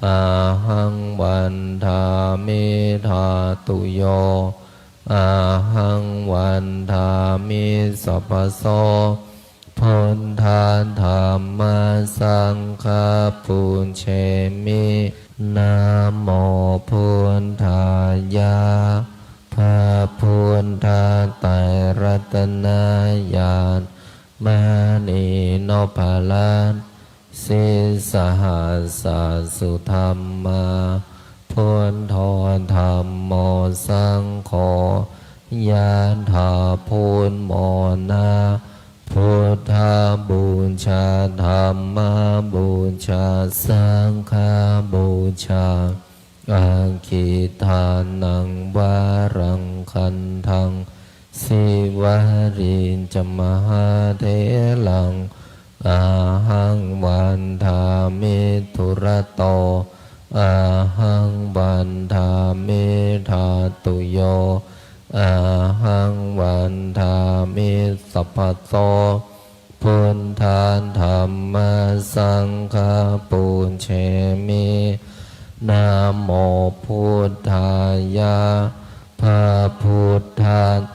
อาหังวันทามิธาตุโยอาหังวันทามิสัพพโสพุทธาธรรมสังฆปุญเชมินะโมพุทธายะพระพุทธไตรรัตนญาณมานีโนปาละสิสหัสสุธรรมาพุทโธธรรมโมสังโฆยะถาพุทโมนาพุทธาบูชาธรรมบูชาสังฆบูชาอาคิทานังวรังคันทังสิวาริจมหาเถลังอาหังวันทามิตุระโตอาหังวันทามิธาตุโยอาหังวันทามิสัพพโสพุทธาธรรมสังฆปุญเชมินะโมพุทธายะพระพุทธ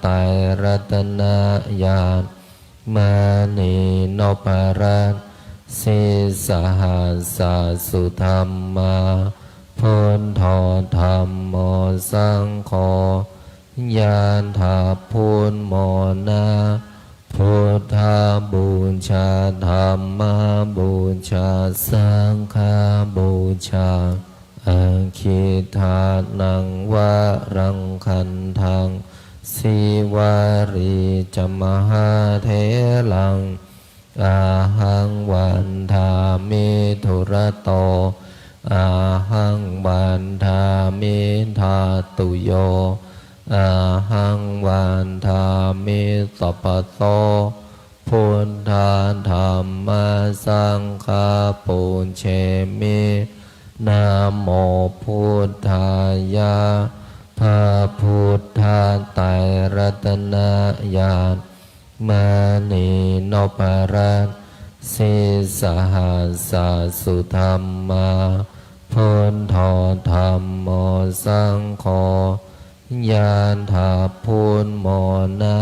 ไตรรัตนญาณ มานีโนปารัสสิสหัสสะสุธรรมาพุทโธธรรมโมสังโฆยานถาพุทโมนาพุทธาบูชาธรรมบูชาสังฆบูชาอาคิทานังวะรังคันทังสิวารีจมหาเทลังอาหังวันทามิทุระโตอาหังวันทามิทาตุโยอาหังวันทามิสัพพโสพุทธาธรรมสังฆาปุญเชมินะโมพุทธายะพระพุทธไตรรัตนญาณมานีโนปารัสสิสหัสสะสุธรรมาพุทโธธรรมโมสังโฆยานถาพุทโมนา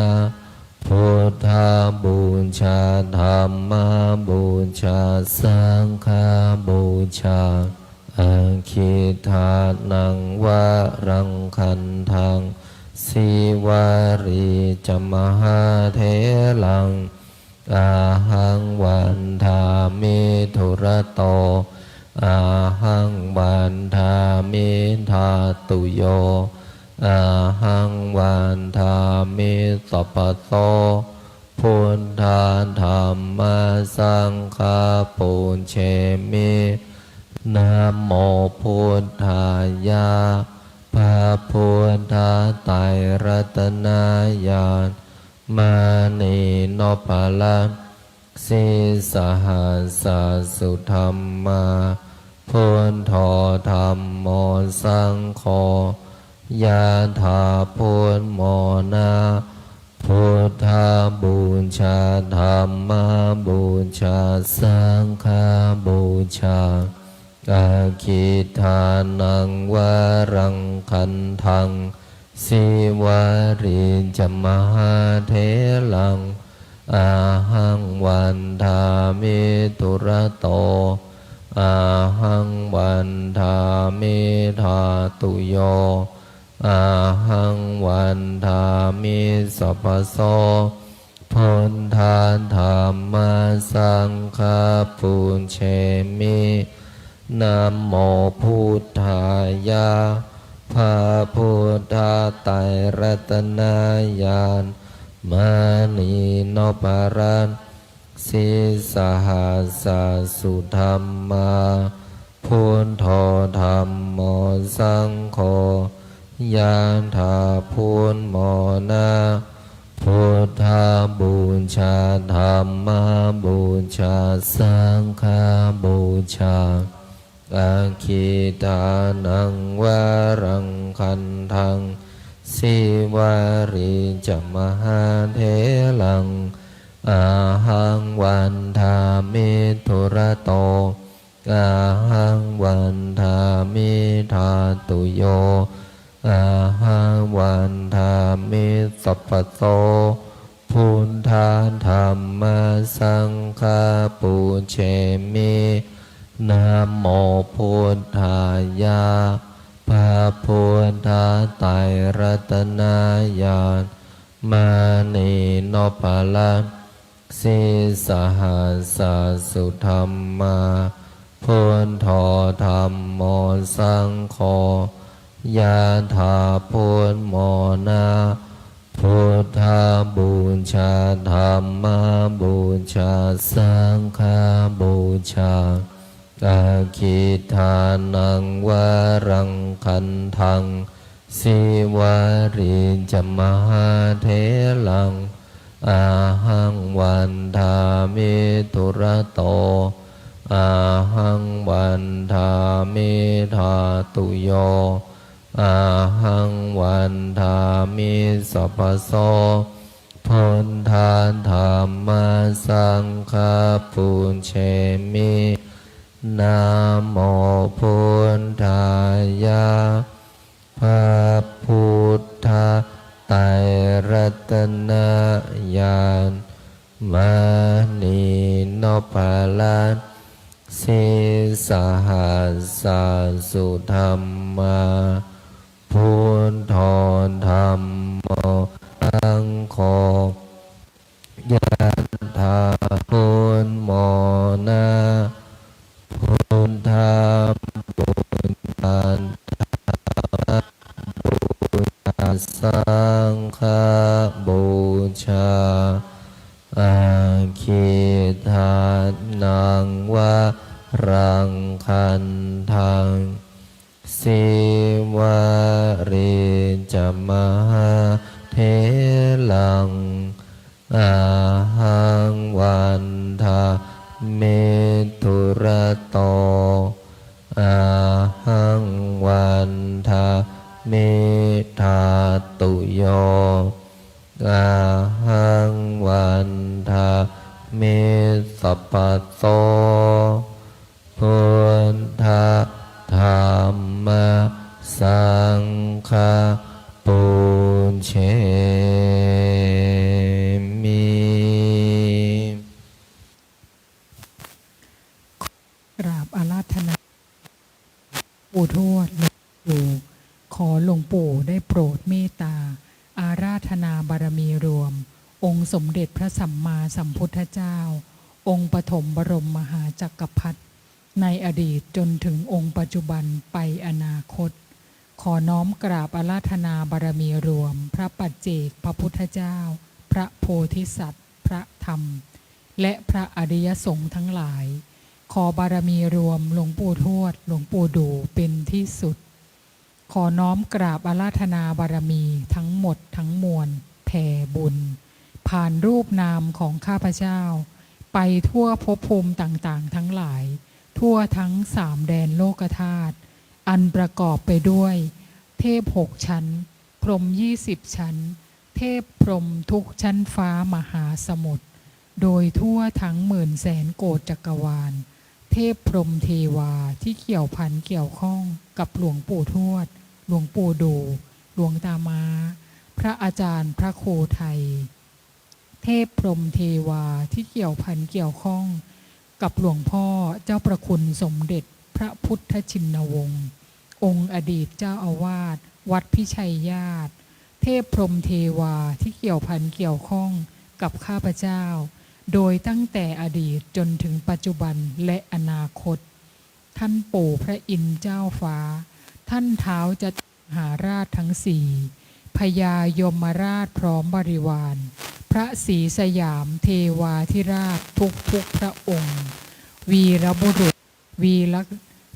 พุทธาบูชาธรรมบูชาสังฆบูชาอาคิทานังวะรังคันทังสิวารีจมหาเทลังอาหังวันทามิทุระโตอาหังวันทามิทาตุโยอาหังวันทามิสัพพโสพุทธาธรรมสังฆาปุญเชมินะโมพุทธายะพระพุทธไตรรัตนญาณมานีโนปารัสสิสหัสสะสุธรรมาพุทโธธรรมโมสังโฆยะถาพุทโมนาพุทธาบูชาธรรมบูชาสังฆบูชาอาคิทานังวะรังคันทังสิวารีจมหาเทลังอาหังวันทามิทุระโตอาหังวันทามิทาตุโยอาหังวันทามิสัพพโสพุทธาธรรมสังฆาปุญเชมินะโมพุทธายะพระพุทธไตรรัตนญาณมานีโนปารัสสิสหัสสะสุธรรมาพุทโธธรรมโมสังโฆยานถาพุทโมนาพุทธาบูชาธรรมบูชาสังฆบูชาอาคิทานังวะรังคันทังสิวารีจมหาเทลังอาหังวันทามิทุระโตอาหังวันทามิทาตุโยอาหังวันทามิสัพพโสพุทธาธรรมสังฆาปุญเชมินะโมพุทธายะพระพุทธไตรรัตนญาณมานีโนปารัสสิสหัสสะสุธรรมาพุทโธธรรมโมสังโฆยะถาพุทโมนาพุทธาบูชาธรรมบูชาสังฆบูชาอาคิทานังวะรังคันทังสิวารีจมหาเทลังอาหังวันทามิทุระโตอาหังวันทามิทาตุโยอาหังวันทามิสัพพโสพุทธาธรรมสังฆาปุญเชมินะโมพุทธายะพระพุทธไตรรัตนญาณมา สังฆบูชาอาคิทานังวะรังคันทังสิวาริจมหาเทลังอาหังวันทาเมตุระโตอาหังวันทาเมธาตุโยอาหังวันทาเมสัพพโตพุทธธรรมสังฆปุญเชมิ กราบอาราธนาปู่ทวดหลวงปู่ขอหลวงปู่ได้โปรดเมตตาอาราธนาบารมีรวมองค์สมเด็จพระสัมมาสัมพุทธเจ้าองค์ปฐมบรมมหาจักรพรรดิในอดีตจนถึงองค์ปัจจุบันไปอนาคตขอน้อมกราบอาราธนาบารมีรวมพระปัจเจกพระพุทธเจ้าพระโพธิสัตว์พระธรรมและพระอริยสงฆ์ทั้งหลายขอบารมีรวมหลวงปู่ทวดหลวงปู่ดูเป็นที่สุดขอน้อมกราบอาราธนาบารมีทั้งหมดทั้งมวลแผ่บุญผ่านรูปนามของข้าพเจ้าไปทั่วภพภูมิต่างๆทั้งหลายทั่วทั้งสามแดนโลกธาตุอันประกอบไปด้วยเทพ6 ชั้นพรหม20 ชั้นเทพพรหมทุกชั้นฟ้ามหาสมุทรโดยทั่วทั้ง10,000,000 โกฏจักรวาลเทพพรหมเทวาที่เกี่ยวพันเกี่ยวข้องกับหลวงปู่ทวดหลวงปู่ดูหลวงตามาพระอาจารย์พระโคไทยเทพพรหมเทวาที่เกี่ยวพันเกี่ยวข้องกับหลวงพ่อเจ้าประคุณสมเด็จพระพุทธชินวงศ์องค์อดีตเจ้าอาวาสวัดพิชัยญาติเทพพรหมเทวาที่เกี่ยวพันเกี่ยวข้องกับข้าพเจ้าโดยตั้งแต่อดีตจนถึงปัจจุบันและอนาคตท่านปู่พระอินทร์เจ้าฟ้าท่านท้าวจะหาราชทั้งสี่พญายมราชพร้อมบริวารพระศรีสยามเทวาธิราชทุกพระองค์วีรบุรุษ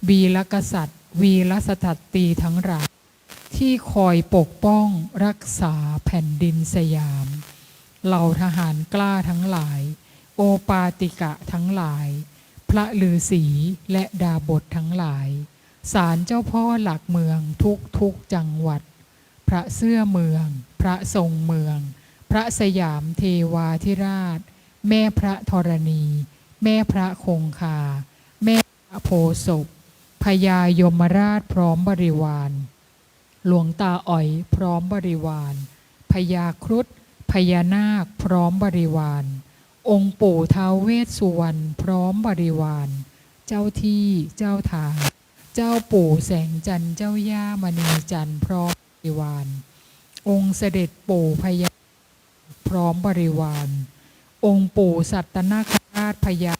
วีรกษัตริย์วีรสถตรีทั้งหลายที่คอยปกป้องรักษาแผ่นดินสยามเหล่าทหารกล้าทั้งหลายโอปาติกะทั้งหลายพระฤาษีและดาบททั้งหลายศาลเจ้าพ่อหลักเมืองทุกจังหวัดพระเสื้อเมืองพระทรงเมืองพระสยามเทวาธิราชแม่พระธรณีแม่พระคงคาแม่พระโพศพพญายมราชพร้อมบริวารหลวงตาอ๋อยพร้อมบริวารพญาครุฑพญานาคพร้อมบริวารองค์ปู่ท้าวเวสสุวรรณพร้อมบริวารเจ้าที่เจ้าทางเจ้าปู่แสงจันทร์เจ้าย่ามณีจันทร์พร้อมบริวารองค์เสด็จปู่พญาพร้อมบริวารองค์ปู่สัตตนาคราชพญา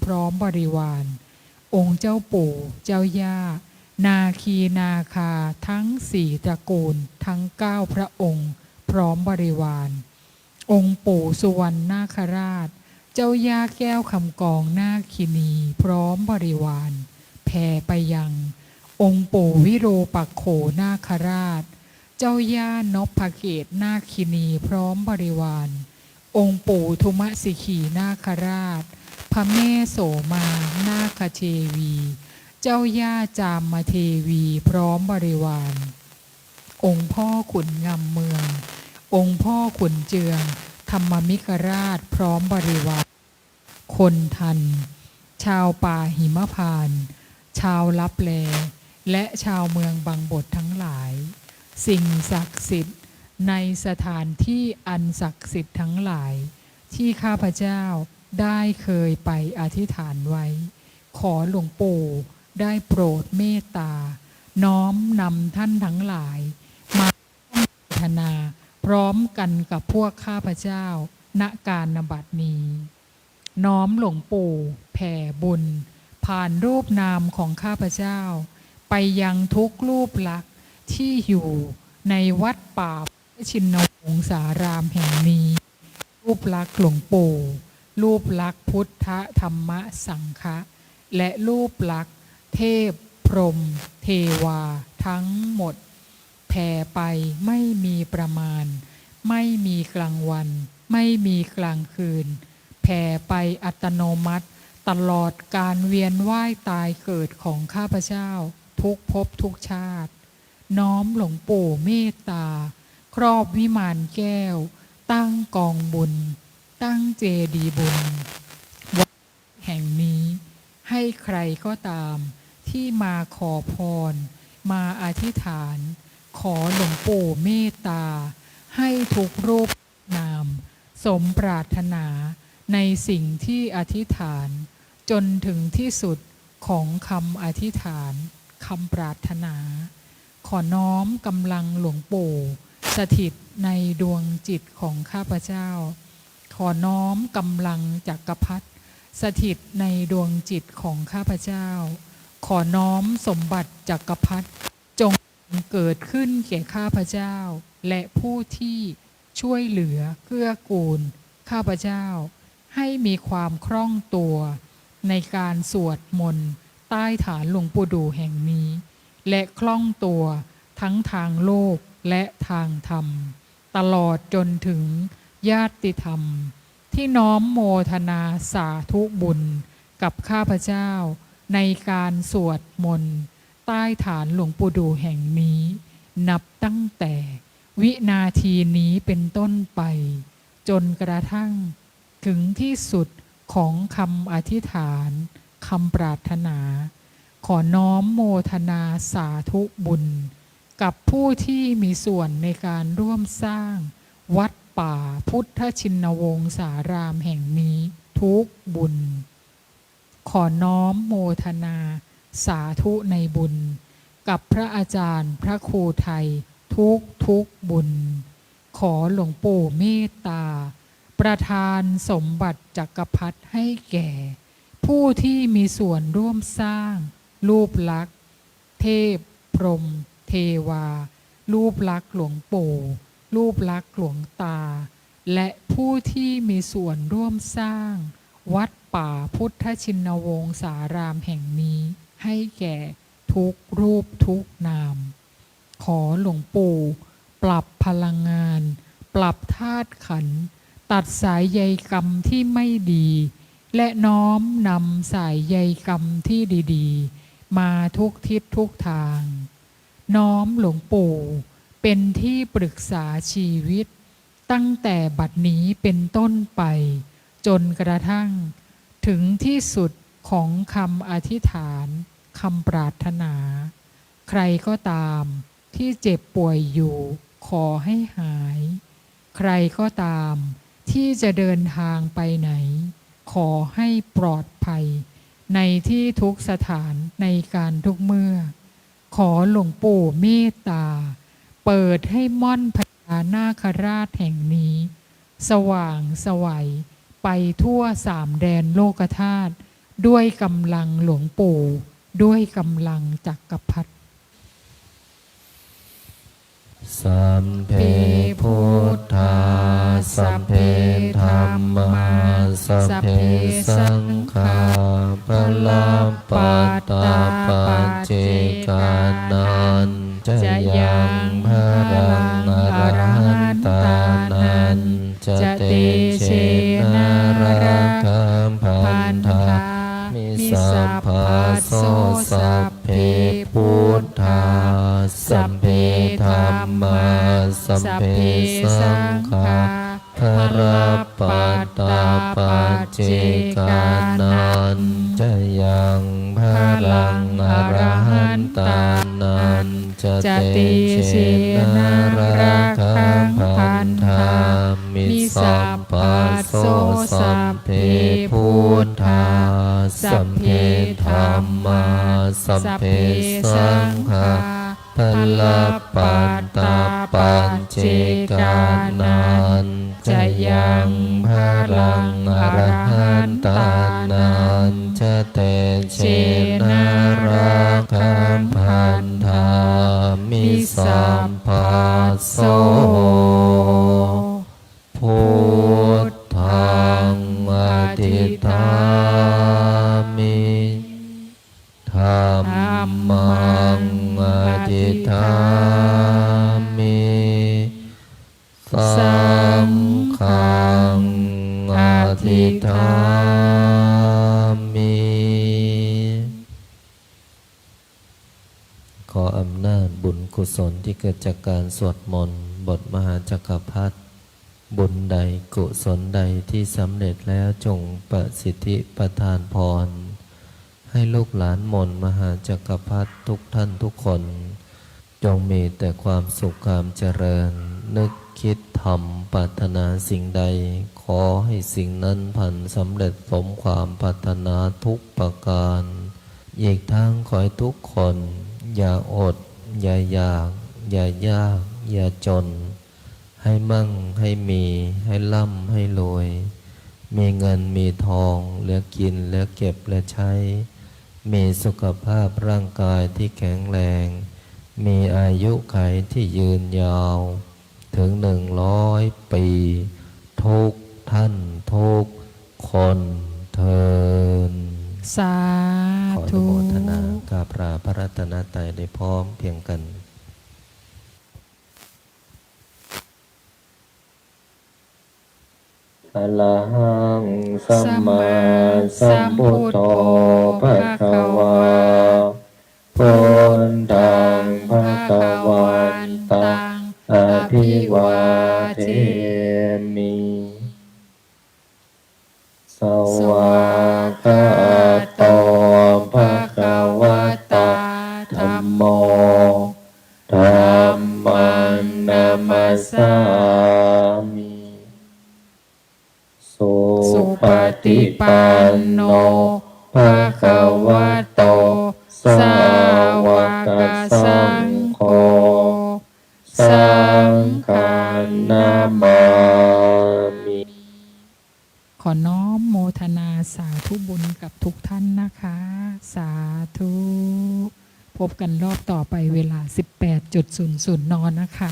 พร้อมบริวารองค์เจ้าปู่เจ้าย่านาคีนาคาทั้ง4 ตระกูลทั้ง9 พระองค์พร้อมบริวารองค์ปู่สุวรรณนาคราชเจ้าย่าแก้วคำกองนาคินีพร้อมบริวารแผ่ไปยังองค์ปู่วิโรปักโขนาคราชเจ้าย่านพเกตนาคินีพร้อมบริวารองค์ปู่ทุมสิขีนาคราชพระแม่โสมานาคเทวีเจ้าย่าจามเทวีพร้อมบริวารองค์พ่อขุนงำเมืององค์พ่อขุนเจืองธรรมมิกราชพร้อมบริวารคนทันชาวป่าหิมพานต์ชาวลับแลและชาวเมืองบางบททั้งหลายสิ่งศักดิ์สิทธิ์ในสถานที่อันศักดิ์สิทธิ์ทั้งหลายที่ข้าพเจ้าได้เคยไปอธิษฐานไว้ขอหลวงปู่ได้โปรดเมตตาน้อมนำท่านทั้งหลายมาพัฒนาพร้อมกันกับพวกข้าพเจ้าณการณบัดนี้น้อมหลวงปู่แผ่บุญผ่านรูปนามของข้าพเจ้าไปยังทุกรูปลักษณ์ที่อยู่ ในวัดป่าชินวงศารามแห่งนี้ รูปลักษณ์หลวงปู่รูปลักษณ์พุทธธรรมสังฆะและรูปลักษณ์เทพพรหมเทวาทั้งหมดแผ่ไปไม่มีประมาณไม่มีกลางวันไม่มีกลางคืนแผ่ไปอัตโนมัติตลอดการเวียนว่ายตายเกิดของข้าพเจ้าทุกภพทุกชาติน้อมหลวงปู่เมตตาครอบวิมานแก้วตั้งกองบุญตั้งเจดีย์บุญวัดแห่งนี้ให้ใครก็ตามที่มาขอพรมาอธิษฐานขอหลวงปู่เมตตาให้ทุกรูปนามสมปรารถนาในสิ่งที่อธิษฐานจนถึงที่สุดของคำอธิษฐานคำปรารถนาขอน้อมกำลังหลวงปู่สถิตในดวงจิตของข้าพเจ้าขอน้อมกำลังจักรพรรดิสถิตในดวงจิตของข้าพเจ้าขอน้อมสมบัติจักรพรรดิจงเกิดขึ้นแก่ข้าพเจ้าและผู้ที่ช่วยเหลือเกื้อกูลข้าพเจ้าให้มีความคล่องตัวในการสวดมนต์ใต้ฐานหลวงปู่ดูแห่งนี้และคล่องตัวทั้งทางโลกและทางธรรมตลอดจนถึงญาติธรรมที่น้อมโมทนาสาธุบุญกับข้าพเจ้าในการสวดมนต์ใต้ฐานหลวงปู่ดูแห่งนี้นับตั้งแต่วินาทีนี้เป็นต้นไปจนกระทั่งถึงที่สุดของคำอธิษฐานคำปรารถนาขอน้อมโมทนาสาธุบุญกับผู้ที่มีส่วนในการร่วมสร้างวัดป่าพุทธชินวงศารามแห่งนี้ทุกบุญขอน้อมโมทนาสาธุในบุญกับพระอาจารย์พระครูไทยทุกบุญขอหลวงปู่เมตตาประทานสมบัติจักรพรรดิให้แก่ผู้ที่มีส่วนร่วมสร้างรูปลักษณ์เทพพรหมเทวารูปลักษณ์หลวงปู่รูปลักษณ์หลวงตาและผู้ที่มีส่วนร่วมสร้างวัดป่าพุทธชินวงศารามแห่งนี้ให้แก่ทุกรูปทุกนามขอหลวงปู่ปรับพลังงานปรับธาตุขันธ์ตัดสายใยกรรมที่ไม่ดีและน้อมนำสายใยกรรมที่ดีๆมาทุกทิศทุกทางน้อมหลวงปู่เป็นที่ปรึกษาชีวิตตั้งแต่บัดนี้เป็นต้นไปจนกระทั่งถึงที่สุดของคำอธิษฐานคำปรารถนาใครก็ตามที่เจ็บป่วยอยู่ขอให้หายใครก็ตามที่จะเดินทางไปไหนขอให้ปลอดภัยในที่ทุกสถานในการทุกเมื่อขอหลวงปู่เมตตาเปิดให้ม่อนพญานาคราชแห่งนี้สว่างไสวไปทั่วสามแดนโลกธาตุด้วยกำลังหลวงปู่ด้วยกำลังจักรพรรดิสัมเพพุทธาสัมเพธัมมาสัพเพสังฆาปลัมปัตตาปัจเจกานันจะยังพรังอรหันตานันจะเตเชนะระคัมพันธามิสัพพะโสสัพเพพุทธาสัมเพธัมมาสัมเพสังฆาภรัปปัตตาปัจเจกานันจะยังพลังอรหันตานันจะเตเชนะระคัมพันธามิสัพพะโสสัพเพพุทธาสัมเพธัมมาสัมเพสังฆาภลัปปัตตาปัจเจกานันจะยังพลังอรหันตานันจะเตเชนะระคัมพันธามิสัพพะ พุทธังอธิษฐามิธัมมังอธิษฐามิสังฆังอธิษฐามิ ขออำนาจบุญกุศลที่เกิดจากการสวดมนต์บทมหาจักรพรรดิบุญใดกุศลใดที่สำเร็จแล้วจงประสิทธิประทานพรให้ลูกหลานมนต์มหาจักรพรรดิทุกท่านทุกคน จงมีแต่ความสุขความเจริญ นึกคิดทำปรารถนาสิ่งใด ขอให้สิ่งนั้นพันสำเร็จสมความปรารถนาทุกประการ อีกทั้งขอให้ทุกคนอย่าอดอย่าอยากอย่ายากอย่าจน ให้มั่งให้มีให้ร่ำให้รวย มีเงินมีทองเหลือกินเหลือเก็บเหลือใช้ มีสุขภาพร่างกายที่แข็งแรง มีอายุขัยที่ยืนยาว ถึง100 ปีทุกท่านทุกคนเทิน สา ขออนุ ธุ โมทนากราบลาพระรัตนตรัยได้พร้อมเพียงกัน อะระหังสัมมาสัมพุทโธภะคะวาพุทธังภะคะวันตังอภิวาเทมิสวากขาโตภะคะวะตาธัมโมธัมมังนามัสสามิ สุปฏิปันโนภะคะวะโตสาวกสังโฆสังฆนามามิ ขอน้อมโมทนาสาธุบุญกับทุกท่านนะคะ สาธุ พบกันรอบต่อไปเวลา 18:00 นนะคะ